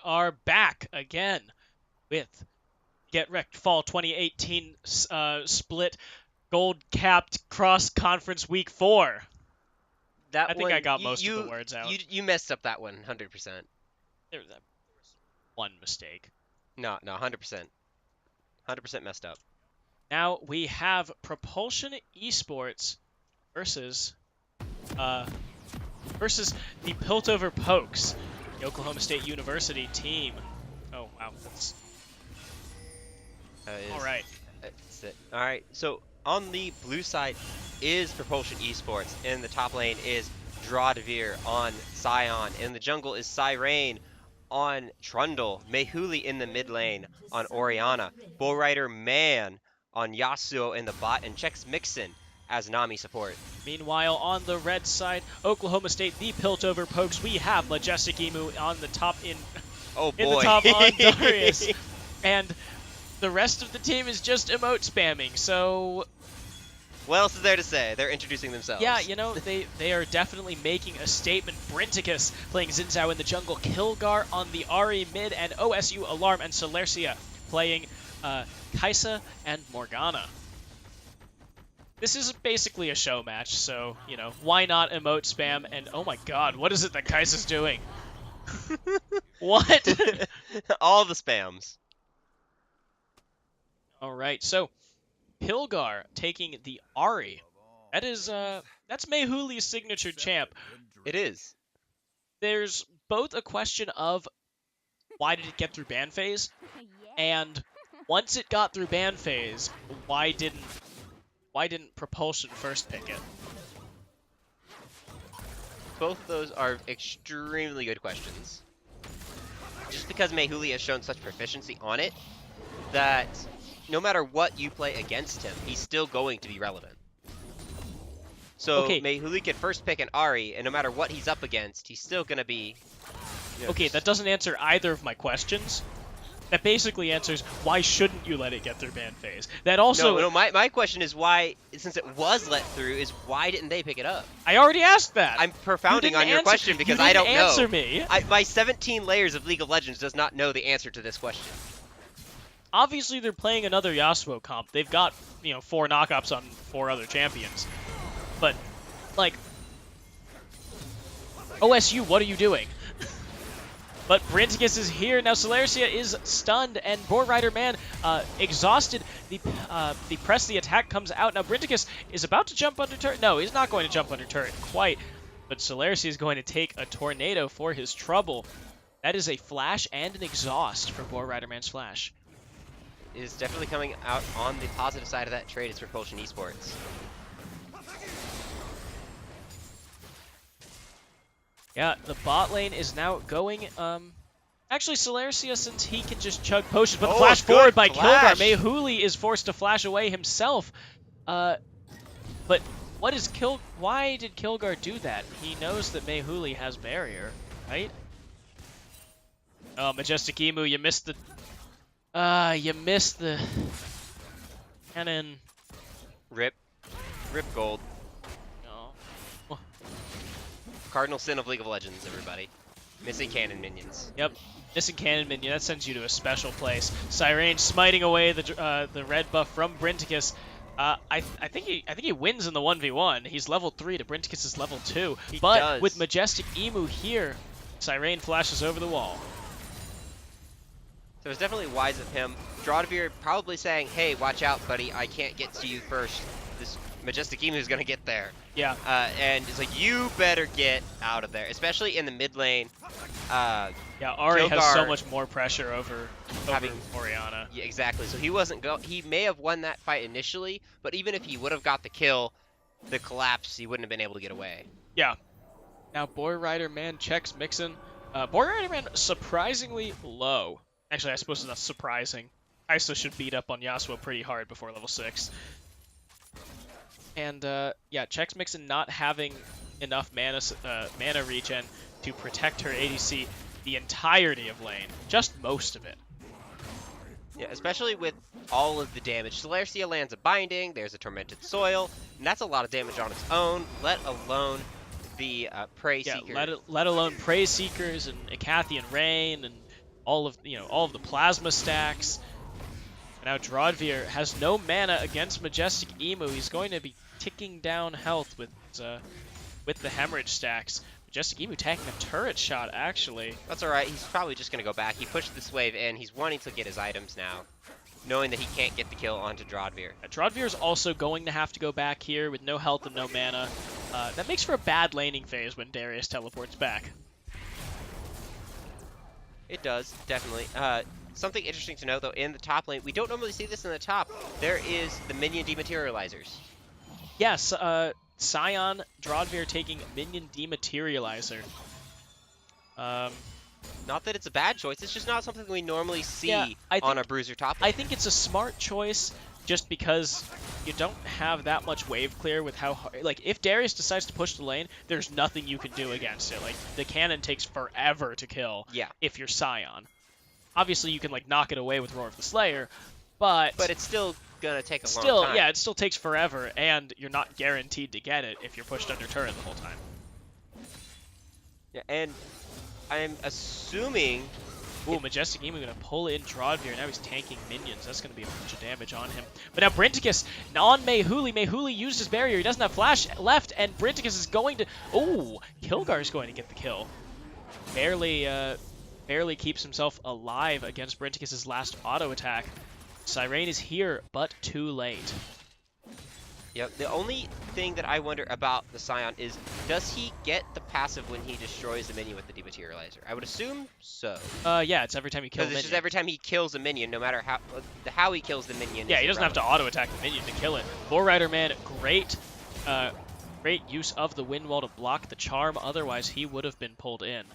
are back again with GetRECt Fall 2018 split gold-capped cross-conference week 4. That I think one, I got most of the words out. You messed up that one, 100%. There was one mistake. No, 100%. 100% messed up. Now we have Propulsion Esports versus the Piltover Pokes, the Oklahoma State University team. Oh wow, that's all right. That's it. All right. So on the blue side is Propulsion Esports. In the top lane is Drawdevere on Scion. In the jungle is Siren on Trundle. Mehuli in the mid lane on Orianna. Bullrider Man on Yasuo in the bot, and Chex Mixon as Nami support. Meanwhile, on the red side, Oklahoma State, the Piltover Pokes, we have Majestic Emu on the top in the top on Darius. And the rest of the team is just emote spamming, so... What else is there to say? They're introducing themselves. Yeah, you know, they are definitely making a statement. Brinticus playing Xin Zhao in the jungle, Kilgar on the Ahri mid, and OSU Alarm and Celercia playing Kaisa and Morgana. This is basically a show match, so, you know, why not emote spam? And oh my god, what is it that Kaisa's doing? What? All the spams. Alright, so Pilgar taking the Ahri. That is, that's Mehuli's signature champ. It is. There's both a question of why did it get through ban phase, and once it got through ban phase, why didn't Propulsion first pick it? Both of those are extremely good questions. Just because Mehuli has shown such proficiency on it, that no matter what you play against him, he's still going to be relevant. So okay. Mehuli can first pick an Ahri, and no matter what he's up against, he's still going to be... You know, okay, that doesn't answer either of my questions. That basically answers why shouldn't you let it get through ban phase. That also... No, my question is why, since it was let through, is why didn't they pick it up? I already asked that. I'm propounding on your question because I don't know. You didn't answer me. My 17 layers of League of Legends does not know the answer to this question. Obviously, they're playing another Yasuo comp. They've got, 4 knockups on 4 other champions. But, like, OSU, what are you doing? But Brinticus is here. Now Celercia is stunned, and Bullrider Man exhausted. The press the attack comes out. Now Brinticus is about to jump under turret. No, he's not going to jump under turret quite. But Celercia is going to take a tornado for his trouble. That is a flash and an exhaust for Bullrider Man's flash. Is definitely coming out on the positive side of that trade is Propulsion Esports. Yeah, the bot lane is now going, actually Celercia, since he can just chug potions, but the flash forward by Kilgar. Mehuli is forced to flash away himself. But why did Kilgar do that? He knows that Mehuli has barrier, right? Oh, Majestic Emu, you missed the cannon. Rip gold. No. Cardinal sin of League of Legends, everybody. Missing cannon minions. Yep, missing cannon minion. That sends you to a special place. Siren smiting away the red buff from Brinticus. I think he wins in the 1v1. He's level 3 to Brinticus' level 2. He but does. With Majestic Emu here, Siren flashes over the wall. So it's definitely wise of him. Drawdevere probably saying, hey, watch out, buddy. I can't get to you first. This Majestic Emu is going to get there. Yeah. And it's like, you better get out of there, especially in the mid lane. Yeah, Ahri has so much more pressure over Orianna. Yeah, exactly. So he wasn't he may have won that fight initially, but even if he would have got the kill, the collapse, he wouldn't have been able to get away. Yeah. Now Bullrider Man checks Mixon. Bullrider Man surprisingly low. Actually, I suppose it's not surprising. Iso should beat up on Yasuo pretty hard before level 6. And, yeah, Chex Mixon not having enough mana regen to protect her ADC the entirety of lane. Just most of it. Yeah, especially with all of the damage. Celercia lands a binding, there's a Tormented Soil, and that's a lot of damage on its own, let alone the Prey Seeker. Yeah, let alone Prey Seekers and Icathian Rain and all of the plasma stacks. And now Drodvir has no mana against Majestic Emu. He's going to be ticking down health with the hemorrhage stacks. Majestic Emu taking a turret shot, actually. That's alright, he's probably just gonna go back. He pushed this wave in, he's wanting to get his items now, knowing that he can't get the kill onto Drodvir. Drodvir is also going to have to go back here with no health and no mana. That makes for a bad laning phase when Darius teleports back. It does, definitely. Something interesting to note, though, in the top lane, we don't normally see this in the top. There is the minion dematerializers. Yes, Scion, Drodvir taking minion dematerializer. Not that it's a bad choice, it's just not something we normally see I on think- a bruiser top lane. I think it's a smart choice just because you don't have that much wave clear with how hard, like, if Darius decides to push the lane, there's nothing you can do against it. Like, the cannon takes forever to kill if you're Scion. Obviously, you can, like, knock it away with Roar of the Slayer, but it's still gonna take a long time. Yeah, it still takes forever, and you're not guaranteed to get it if you're pushed under turret the whole time. Yeah, and I'm assuming... Ooh, Majestic Emu gonna pull in Drodvir. Now he's tanking minions. That's gonna be a bunch of damage on him. But now Brinticus on Mayhuli. Mayhuli used his barrier. He doesn't have flash left, and Brinticus is going to... Ooh, Kilgar's going to get the kill. Barely keeps himself alive against Brinticus' last auto attack. Cyrene is here, but too late. Yep, the only thing that I wonder about the Scion is, does he get the passive when he destroys the minion with the dematerializer? I would assume so. Yeah, it's every time you kill a Because minion. it's just every time he kills a minion, no matter how he kills the minion. Yeah, is he doesn't have to irrelevant. auto attack the minion to kill it. Lore Rider Man, great use of the wind wall to block the charm. Otherwise, he would have been pulled in.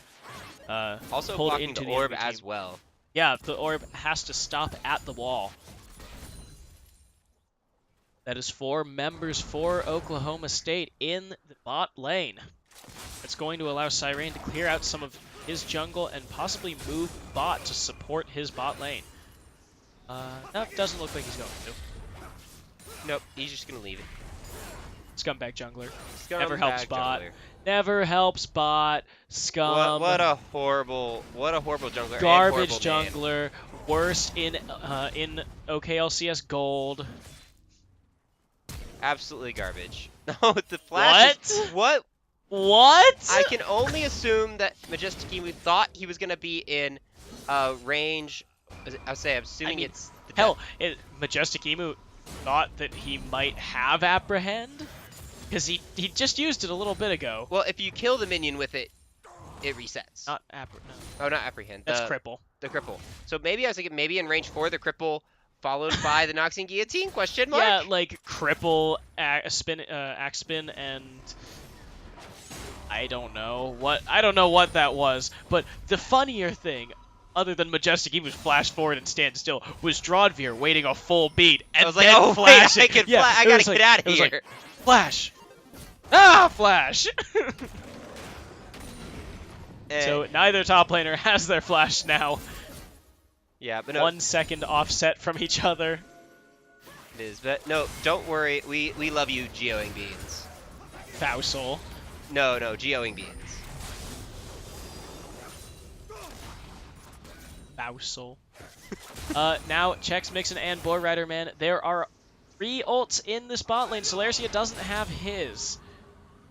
Also pulled blocking into the the orb enemy as team. well. Yeah, the orb has to stop at the wall. That is 4 members for Oklahoma State in the bot lane. It's going to allow Cyrene to clear out some of his jungle and possibly move bot to support his bot lane. No, doesn't look like he's going to. Nope, he's just gonna leave it. Scumbag jungler. Scumbag Never helps bot. jungler. Never helps bot. Scum. What a horrible jungler. Garbage and horrible man. jungler. Worst in OKLCS Gold. Absolutely garbage. No, the flash. What? What? I can only assume that Majestic Emu thought he was gonna be in range. I'm assuming it's the hell. Majestic Emu thought that he might have apprehend because he just used it a little bit ago. Well, if you kill the minion with it, it resets. Not apprehend. No. Oh, not apprehend. That's cripple. The cripple. So maybe I was thinking maybe in range 4 the cripple followed by the Noxian Guillotine? Question mark. Yeah, like cripple, axe spin, and I don't know what that was. But the funnier thing, other than Majestic Emu's flash forward and stand still, was Drodvir waiting a full beat and I was like, then oh flashing. wait, I gotta get out of it was here. like, flash. Ah, flash. So neither top laner has their flash now. Yeah, but no, 1 second offset from each other. it is. But no, don't worry. We love you, geoing beans. Fousel. No, geoing beans. Fousel. Now, Chex, Mixon, and Boy Rider Man. There are 3 ults in this bot lane. Solarcia doesn't have his.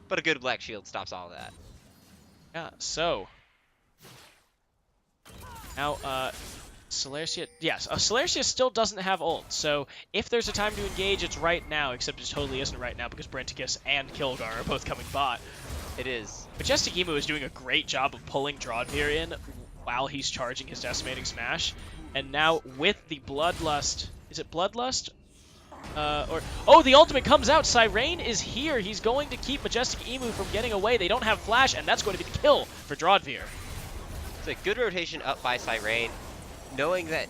But a good Black Shield stops all of that. Yeah, so. Now, Solarcia, yes, Solarcia still doesn't have ult, so if there's a time to engage, it's right now, except it totally isn't right now because Brenticus and Kilgar are both coming bot. It is. Majestic Emu is doing a great job of pulling Drodvir in while he's charging his Decimating Smash, and now with the Bloodlust, is it Bloodlust? Oh, the ultimate comes out. Cyrene is here. He's going to keep Majestic Emu from getting away. They don't have flash, and that's going to be the kill for Drodvir. It's a good rotation up by Cyrene, knowing that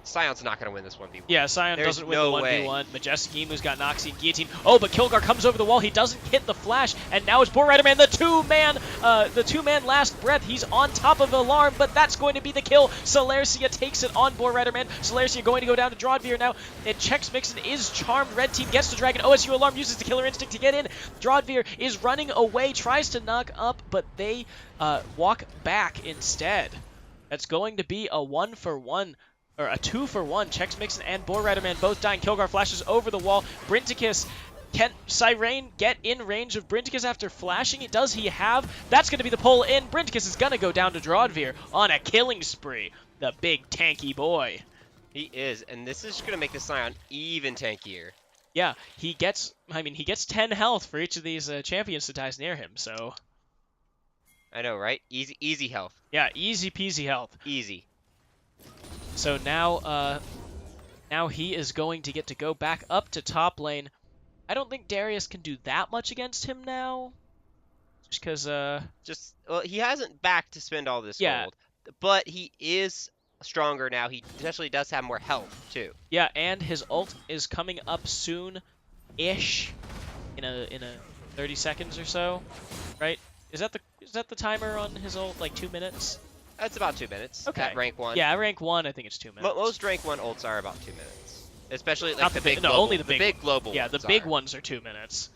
Scion's not going to win this 1v1. Yeah, Scion There's doesn't win no the 1v1. way. Majestic Emu's got Noxian Guillotine. Oh, but Kilgar comes over the wall. He doesn't hit the flash, and now it's Boar Rider Man, the two-man last breath. He's on top of Alarm, but that's going to be the kill. Solarcia takes it on Boar Rider Man. Solarcia going to go down to Drodvir now. And Chex Mixon is charmed. Red team gets the Dragon. OSU Alarm uses the Killer Instinct to get in. Drodvir is running away, tries to knock up, but they walk back instead. That's going to be a 1-for-1, or a 2-for-1. Chex Mixon and Boar Rider Man both dying. Kilgar flashes over the wall. Brinticus, can Cyrane get in range of Brinticus after flashing it? Does he have? That's going to be the pull in. Brinticus is going to go down to Drodvir on a killing spree. The big tanky boy. He is, and this is going to make the Scion even tankier. Yeah, he gets 10 health for each of these champions that dies near him, so... I know, right? Easy health. Yeah, easy peasy health. Easy. So now, now he is going to get to go back up to top lane. I don't think Darius can do that much against him now. Just because, well, he hasn't back to spend all this gold. But he is stronger now. He potentially does have more health, too. Yeah, and his ult is coming up soon-ish. In a 30 seconds or so, right? Is that the timer on his ult, like 2 minutes? That's about 2 minutes. Okay. At rank 1. Yeah, at rank 1, I think it's 2 minutes. Most rank 1 ults are about 2 minutes. Especially like Not the big global. only the big global. Yeah, the ones big are. ones are 2 minutes.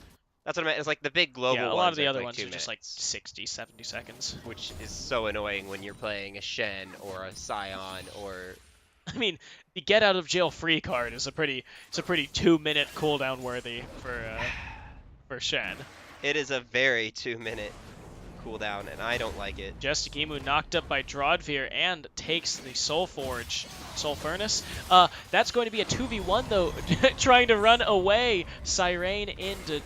That's what I meant. It's like the big global ones. Yeah, a lot of the are other like ones 2 are just like minutes, 60, 70 seconds. which is so annoying when you're playing a Shen or a Scion or. I mean, the get out of jail free card is a pretty 2-minute cooldown worthy for Shen. It is a very 2-minute cooldown, and I don't like it. Justigimu knocked up by Drodvir and takes the Soul Furnace. That's going to be a 2v1 though, trying to run away. Cyrane in to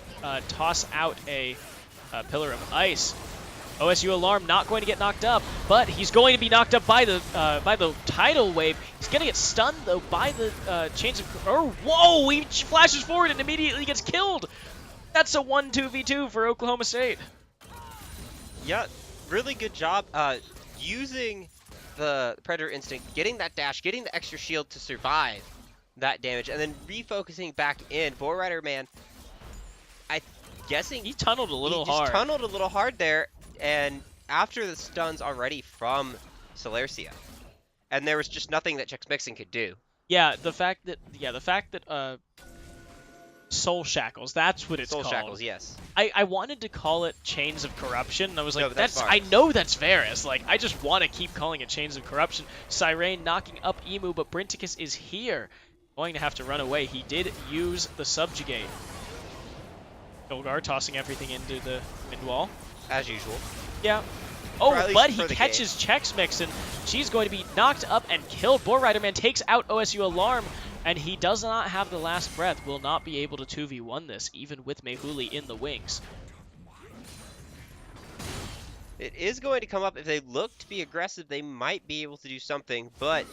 toss out a Pillar of Ice. OSU Alarm not going to get knocked up, but he's going to be knocked up by the tidal wave. He's going to get stunned though by the chains of. Whoa! He flashes forward and immediately gets killed. That's a 1-2v2 for Oklahoma State. Yeah, really good job using the Predator Instinct, getting that dash, getting the extra shield to survive that damage, and then refocusing back in. Boar Rider Man, I'm guessing he tunneled a little hard. He just tunneled a little hard there, and after the stuns already from Celercia, and there was just nothing that Chex Mixon could do. Yeah, the fact that Soul Shackles, that's what it's called. Soul Shackles, yes. I wanted to call it Chains of Corruption, and I was like, No, that's I know that's Varus. Like, I just want to keep calling it Chains of Corruption. Cyrane knocking up Emu, but Brinticus is here. Going to have to run away. He did use the Subjugate. Kilgar tossing everything into the mid wall. As usual. Yeah. Oh, but he for the catches Chex Mixon. She's going to be knocked up and killed. Boar Rider Man takes out OSU Alarm, and he does not have the last breath. Will not be able to 2v1 this, even with Mehuli in the wings. It is going to come up. If they look to be aggressive, they might be able to do something, but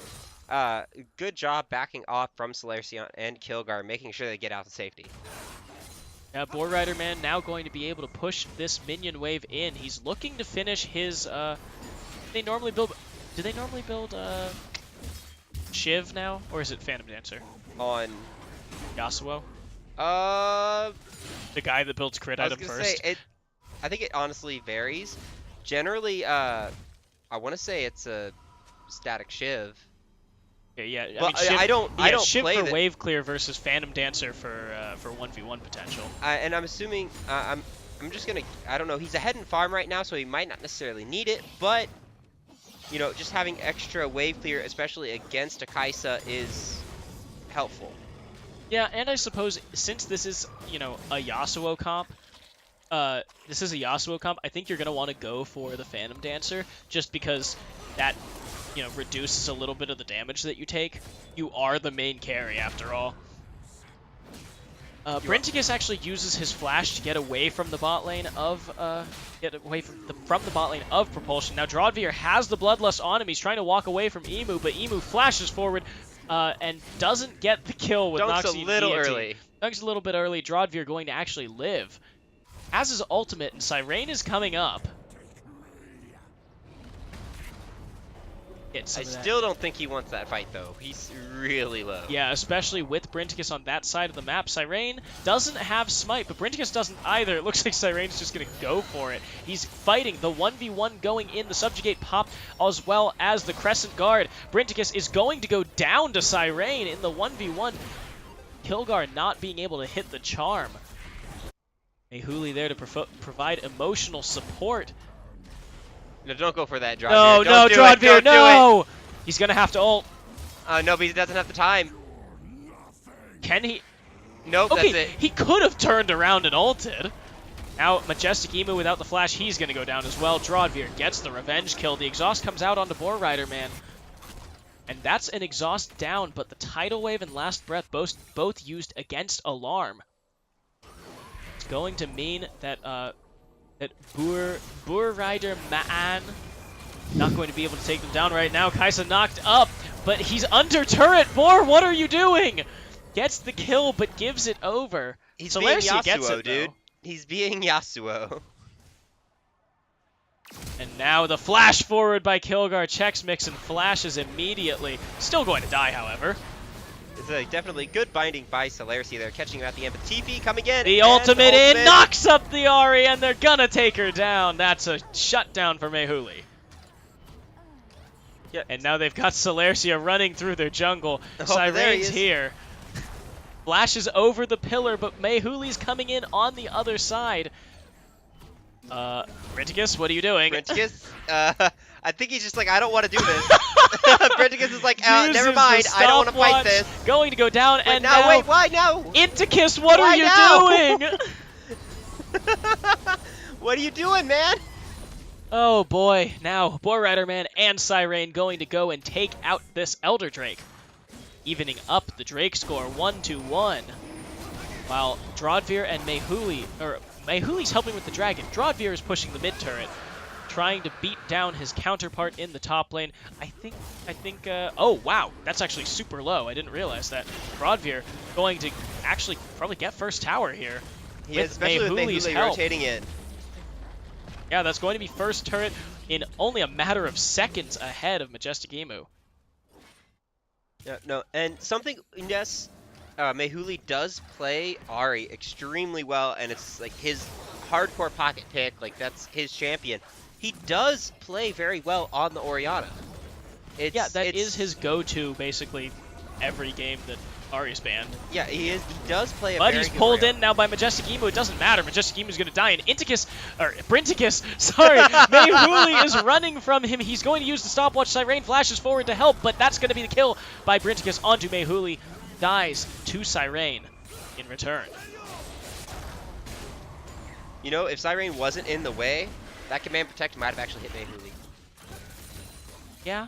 good job backing off from Celercia and Kilgar, making sure they get out to safety. Boar Rider Man now going to be able to push this minion wave in. He's looking to finish his, do they normally build Shiv now? Or is it Phantom Dancer? On Yasuo? The guy that builds crit item first? I think it honestly varies. Generally, I want to say it's a static Shiv. Yeah. Well, I don't Shiv play for wave clear versus Phantom Dancer for 1v1 potential. And I'm assuming I'm just gonna, I don't know. He's ahead in farm right now, so he might not necessarily need it, but you know, just having extra wave clear, especially against a Kai'Sa, is helpful. Yeah, and I suppose since this is, you know, a Yasuo comp, I think you're gonna want to go for the Phantom Dancer just because that, you know, reduces a little bit of the damage that you take. You are the main carry after all. Brinticus actually uses his flash to get away from the bot lane of from the bot lane of Propulsion. Now Drodvir has the Bloodlust on him. He's trying to walk away from Emu, but Emu flashes forward and doesn't get the kill with Dunks Noxie a little DNT. early. Dunks a little bit early. Drodvir going to actually live. Has his ultimate, and Cyrane is coming up. I still don't think he wants that fight, though. He's really low. Yeah, especially with Brinticus on that side of the map. Cyrane doesn't have Smite, but Brinticus doesn't either. It looks like Cyrane's just going to go for it. He's fighting the 1v1 going in. The Subjugate pop as well as the Crescent Guard. Brinticus is going to go down to Cyrane in the 1v1. Kilgar not being able to hit the charm. Mehuli there to provide emotional support. No, don't go for that, Drodvir. No, no, Don't do it, Drodvir, don't do no! He's gonna have to ult. it. No, but he doesn't have the time. Can he? Nope, Okay, that's it. he could have turned around and ulted. Now, Majestic Emu without the flash, he's gonna go down as well. Drodvir gets the revenge kill. The exhaust comes out onto Boar Rider, man. And that's an exhaust down, but the Tidal Wave and Last Breath both used against Alarm. It's going to mean that that Boar Rider Man not going to be able to take them down right now. Kaisa knocked up, but he's under turret. Boar, what are you doing? Gets the kill, but gives it over. He's being Celercia gets Yasuo, it, dude. though. He's being Yasuo. And now the flash forward by Kilgar checks Mix and flashes immediately. Still going to die, however. It's a definitely good binding by Celercia there, catching her at the end. But TP coming in. The and ultimate in ultimate. knocks up the Ahri, and they're gonna take her down. That's a shutdown for Mehuli. Yeah. And now they've got Celercia running through their jungle. Oh, there he Sirene's is. here. Flashes over the pillar, but Mehuli's coming in on the other side. Brenticus, what are you doing? Brenticus, I think he's just like, I don't want to do this. Brenticus is like, Uses never the mind, I don't want to fight stopwatch, this. Going to go down, Wait, and no, now wait, why no? Inticus, what Why are you now? doing? What are you doing, man? Oh boy, now Boar Rider Man and Sirene going to go and take out this Elder Drake, evening up the Drake score 1-1. While Drodvir and Mehuli's helping with the dragon. Drodvir is pushing the mid turret, trying to beat down his counterpart in the top lane. I think, oh wow, that's actually super low. I didn't realize that. Drodvir going to actually probably get first tower here. Yeah, especially with Mehuli's Mehuli help. rotating it. Yeah, that's going to be first turret in only a matter of seconds ahead of Majestic Emu. Yeah, no, and something, yes, Mehuli does play Ahri extremely well, and it's like his hardcore pocket pick, like that's his champion. He does play very well on the Orianna. Yeah, that is his go-to basically every game that Ahri's banned. Yeah, he does play a But very he's good pulled Orianna. in now by Majestic Emu. It doesn't matter. Majestic Emu's going to die, and Brenticus, sorry, Mehuli is running from him. He's going to use the stopwatch. Sirene flashes forward to help, but that's going to be the kill by Brenticus onto Mehuli. Dies to Sirene in return. You know, if Sirene wasn't in the way, that command protect might have actually hit Mehuli. Yeah.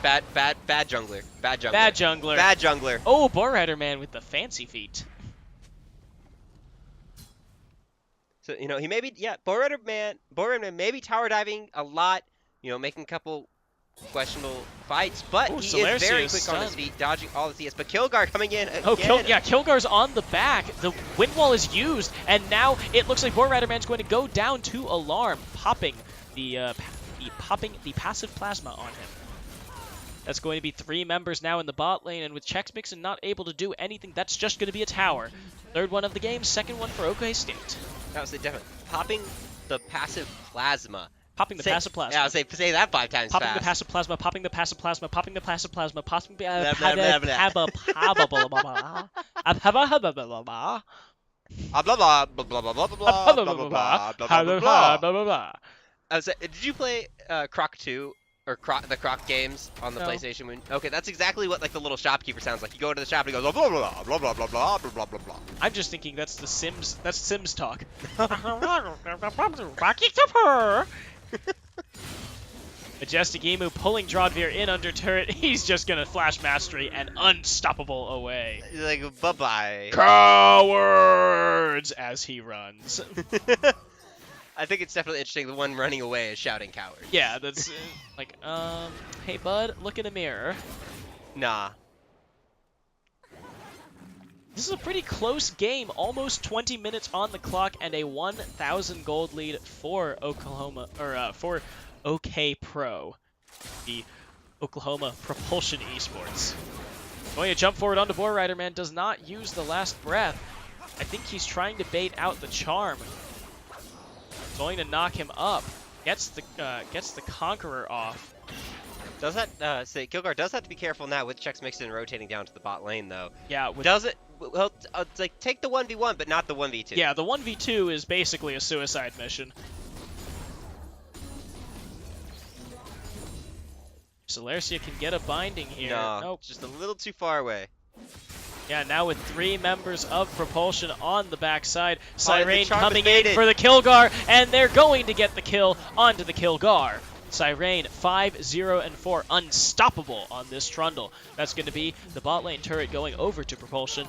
Bad jungler. Bad jungler. Bad jungler. Bad jungler. Oh, Boar Rider Man with the fancy feet. So, you know, he may be, yeah, Boar Rider Man may be tower diving a lot, you know, making a couple questionable fights, but Ooh, he is very Celercia quick is on his stunned. feet, dodging all the CS. But Kilgar coming in again. Oh, Kilgar's on the back. The wind wall is used, and now it looks like Boar Rider Man's going to go down to Alarm, popping the passive plasma on him. That's going to be 3 members now in the bot lane, and with Chex Mixon not able to do anything, that's just going to be a tower. Third one of the game, second one for OK State. I would say definitely popping the passive plasma. Popping the passive plasma. Yeah, I would say that 5 times Popping fast. the passive plasma, popping the passive plasma, popping the passive plasma, popping the Blah, blah, blah, blah. blah Blah blah blah blah blah blah blah blah blah blah blah blah blah. I was did you play Croc 2 or the Croc games on the No. PlayStation? Okay, that's exactly what like the little shopkeeper sounds like. You go to the shop and he goes blah blah blah blah blah blah blah blah blah blah. I'm just thinking that's the Sims. That's Sims talk. Majestic Emu pulling Drodvir in under turret. He's just gonna flash mastery and unstoppable away. He's like bye bye. Cowards as he runs. I think it's definitely interesting. The one running away is shouting coward. Yeah, that's like, hey bud, look in the mirror. Nah. This is a pretty close game, almost 20 minutes on the clock, and a 1,000 gold lead for for OK Pro, the Oklahoma Propulsion Esports. Going to jump forward onto Boar Rider Man, does not use the last breath. I think he's trying to bait out the charm. Going to knock him up. Gets the Conqueror off. Does that say Kilgar does have to be careful now with Chex Mixon rotating down to the bot lane though? Yeah. Does it? Well, it's like take the 1v1, but not the 1v2. Yeah, the 1v2 is basically a suicide mission. Celercia can get a binding here. No, Nope. just a little too far away. Yeah, now with 3 members of Propulsion on the backside, Oh, and the Cyrene charm is coming in baited. for the Kilgar, and they're going to get the kill onto the Kilgar. Cyrene 5-0-4, unstoppable on this Trundle. That's going to be the bot lane turret going over to Propulsion.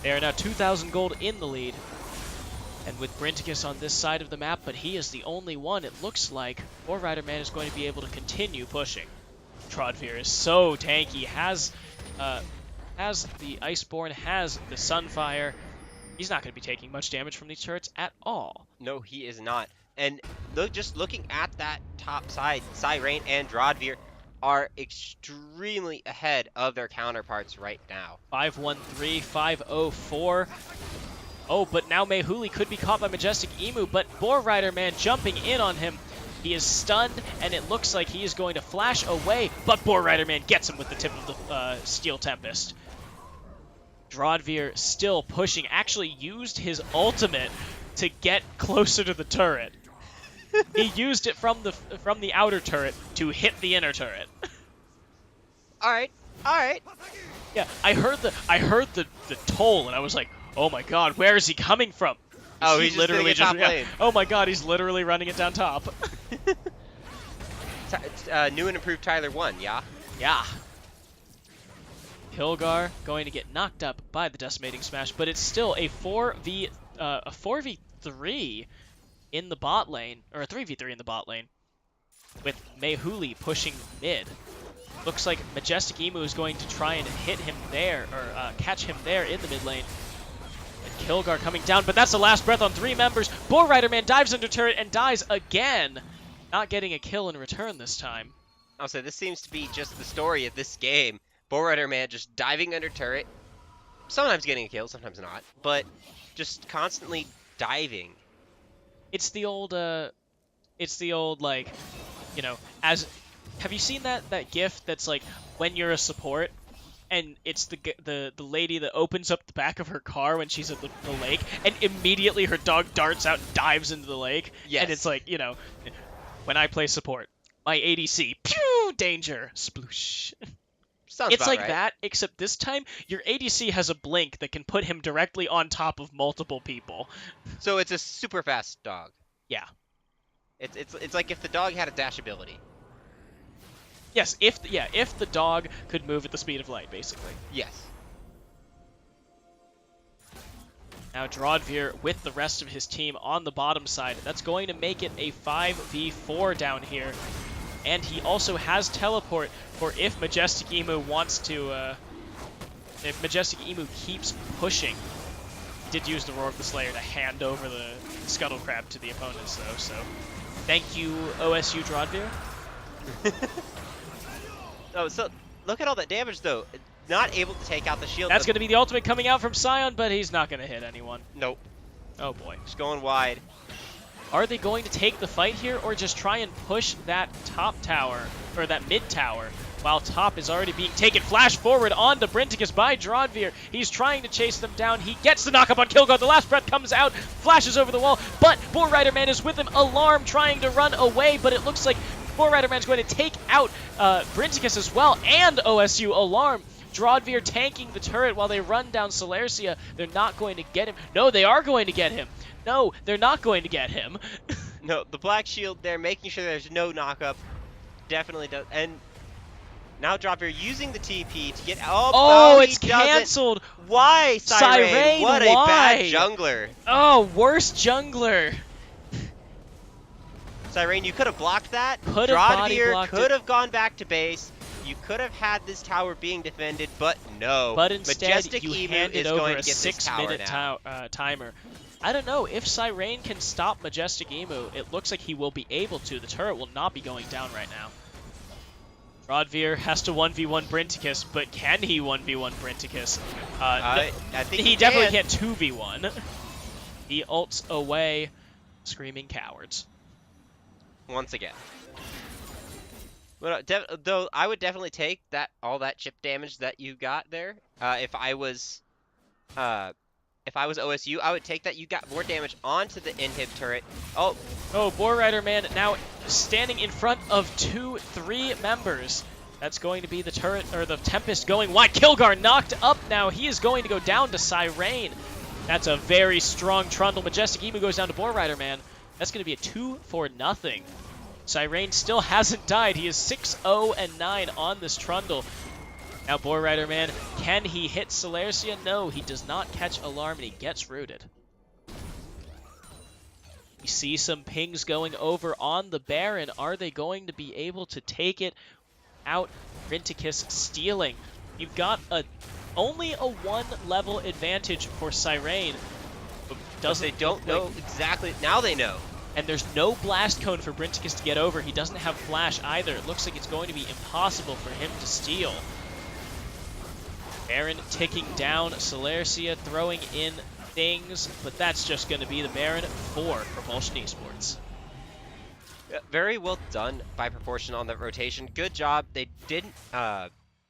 They are now 2,000 gold in the lead. And with Brinticus on this side of the map, but he is the only one, it looks like War Rider Man is going to be able to continue pushing. Trodvir is so tanky, has the Iceborne, has the Sunfire. He's not going to be taking much damage from these turrets at all. No, he is not. And just looking at that top side, Cyrene and Drodvir are extremely ahead of their counterparts right now. 5-1-3, 5-0-4. Oh, but now Mehuli could be caught by Majestic Emu, but Boar Rider Man jumping in on him. He is stunned, and it looks like he is going to flash away, but Boar Rider Man gets him with the tip of the Steel Tempest. Drodvir still pushing, actually used his ultimate to get closer to the turret. He used it from the outer turret to hit the inner turret. All right. Yeah, I heard the toll, and I was like, oh my god, where is he coming from? Oh, he's literally just yeah. Oh my god, he's literally running it down top. New and improved Tyler 1, yeah? Yeah. Kilgar going to get knocked up by the Decimating Smash, but it's still a 4v3 in the bot lane, or a 3v3 in the bot lane, with Mehuli pushing mid. Looks like Majestic Emu is going to try and hit him there, or catch him there in the mid lane. And Kilgar coming down, but that's the last breath on 3 members. Boar Rider Man dives under turret and dies again, not getting a kill in return this time. I'll say this seems to be just the story of this game. Boar Rider Man just diving under turret, sometimes getting a kill, sometimes not, but just constantly diving. It's the old like, you know, have you seen that GIF that's like when you're a support, and it's the lady that opens up the back of her car when she's at the lake, and immediately her dog darts out and dives into the lake. Yes. And it's like, you know, when I play support, my ADC, pew, danger, sploosh. Sounds It's about like right. that, except this time your ADC has a blink that can put him directly on top of multiple people. So it's a super fast dog. Yeah. It's like if the dog had a dash ability. Yes, if the dog could move at the speed of light, basically. Yes. Now Drodvir with the rest of his team on the bottom side. That's going to make it a 5v4 down here. And he also has teleport for if Majestic Emu wants to, if Majestic Emu keeps pushing. He did use the Roar of the Slayer to hand over the Scuttle Crab to the opponents, though, so thank you, OSU Drodvir. Oh, so look at all that damage, though. Not able to take out the shield. That's going to be the ultimate coming out from Sion, but he's not going to hit anyone. Nope. Oh boy. Just going wide. Are they going to take the fight here, or just try and push that top tower, or that mid tower, while top is already being taken? Flash forward onto Brinticus by Drodvir. He's trying to chase them down. He gets the knockup on Kilgar. The last breath comes out, flashes over the wall, but Boar Rider Man is with him. Alarm trying to run away, but it looks like Boar Rider Man's going to take out Brinticus as well, and OSU Alarm. Drodvir tanking the turret while they run down Celercia. They're not going to get him. No, they are going to get him. No, they're not going to get him. No, the Black Shield there, making sure there's no knockup. Definitely does. And now Dropper using the TP to get... Oh, he it's doesn't. canceled. Why, Cyrene? Cyrene, What a why? bad jungler. Oh, worst jungler. Cyrene, you could have blocked that. Could have body Drodvir blocked could it. have gone back to base. You could have had this tower being defended, but no. But instead, Majestic you Emu handed is over going a to get this tower 6-minute now. timer. I don't know. If Cyrene can stop Majestic Emu, it looks like he will be able to. The turret will not be going down right now. Drodvir has to 1v1 Brinticus, but can he 1v1 Brinticus? I think he definitely can't 2v1. He ults away, screaming cowards. Once again. Well, though I would definitely take all that chip damage that you got there. If I was OSU, I would take that. You got more damage onto the inhib turret. Oh, Boar Rider Man now standing in front of 3 members. That's going to be the turret, or the Tempest going wide. Kilgar knocked up now. He is going to go down to Cyrane. That's a very strong Trundle. Majestic Emu goes down to Boar Rider Man. That's going to be a 2-0. Cyrane still hasn't died. He is 6-0-9 on this Trundle. Now Boar Rider Man, can he hit Celercia? No, he does not catch Alarm, and he gets rooted. We see some pings going over on the Baron. Are they going to be able to take it out? Brinticus stealing. You've got only a 1-level advantage for Cyrane. But they don't know exactly. Now they know. And there's no Blast Cone for Brinticus to get over. He doesn't have Flash either. It looks like it's going to be impossible for him to steal. Baron ticking down. Celercia throwing in things, but that's just going to be the Baron for Propulsion Esports. Very well done by Proportion on that rotation. Good job. They didn't.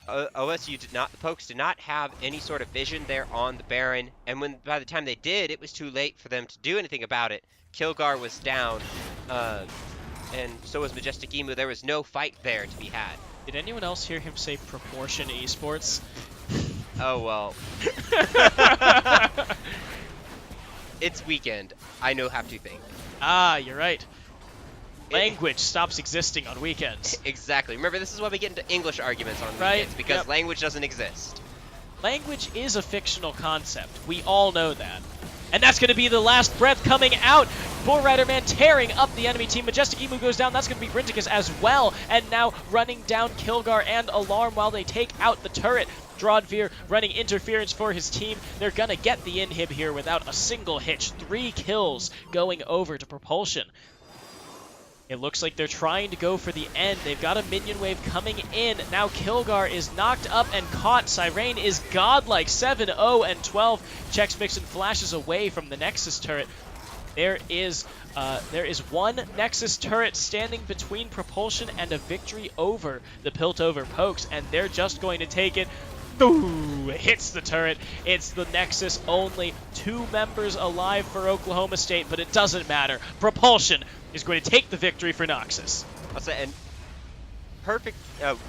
OSU did not. The Pokes did not have any sort of vision there on the Baron, and by the time they did, it was too late for them to do anything about it. Kilgar was down, and so was Majestic Emu. There was no fight there to be had. Did anyone else hear him say Proportion Esports? Oh well. It's weekend. I know how to think. Ah, you're right. Language stops existing on weekends. Exactly. Remember, this is why we get into English arguments on weekends, because language doesn't exist. Language is a fictional concept. We all know that. And that's going to be the last breath coming out. Boar Rider Man tearing up the enemy team. Majestic Emu goes down. That's going to be Brinticus as well. And now running down Kilgar and Alarm while they take out the turret. Drodveer running interference for his team. They're going to get the inhib here without a single hitch. 3 kills going over to Propulsion. It looks like they're trying to go for the end. They've got a minion wave coming in. Now Kilgar is knocked up and caught. Cyrane is godlike. 7-0-12. Checks Mix and flashes away from the Nexus turret. There is one Nexus turret standing between Propulsion and a victory over the Piltover Pokes, and they're just going to take it. Ooh, hits the turret. It's the Nexus only. 2 members alive for Oklahoma State, but it doesn't matter. Propulsion is going to take the victory for Noxus. I'll say, and perfect,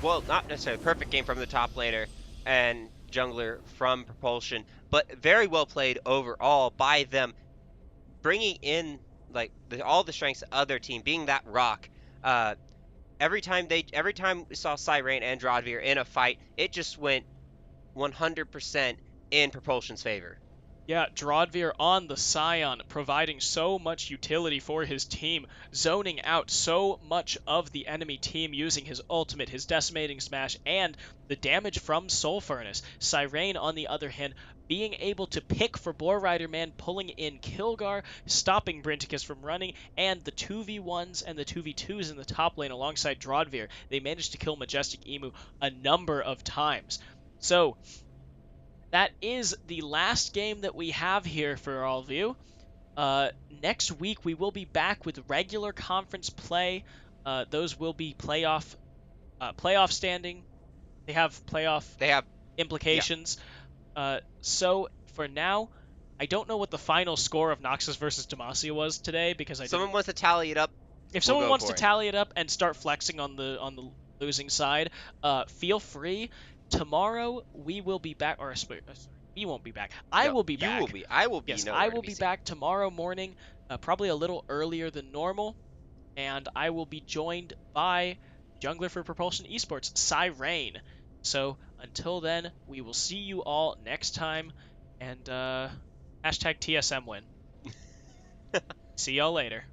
well, not necessarily perfect game from the top laner and jungler from Propulsion, but very well played overall by them, bringing in like all the strengths of their team, being that rock. Every time we saw Cyrane and Drodveer in a fight, it just went 100% in Propulsion's favor. Yeah, Drodveer on the Scion, providing so much utility for his team, zoning out so much of the enemy team using his ultimate, his decimating smash, and the damage from Soul Furnace. Cyrane, on the other hand, being able to pick for Boar Rider Man, pulling in Kilgar, stopping Brinticus from running, and the 2v1s and the 2v2s in the top lane alongside Drodveer. They managed to kill Majestic Emu a number of times. So, that is the last game that we have here for all of you. Next week, we will be back with regular conference play. Those will be playoff standing. They have playoff implications. Yeah. So, for now, I don't know what the final score of Noxus versus Demacia was today, because Someone wants to tally it up. If someone wants to tally it up and start flexing on the losing side, feel free. Tomorrow we will be back, or we won't be back. I will be back. You will be. I will be. Yes, I will be back tomorrow morning, probably a little earlier than normal, and I will be joined by jungler for Propulsion Esports, Cyrane. So until then, we will see you all next time, and hashtag TSM win. See y'all later.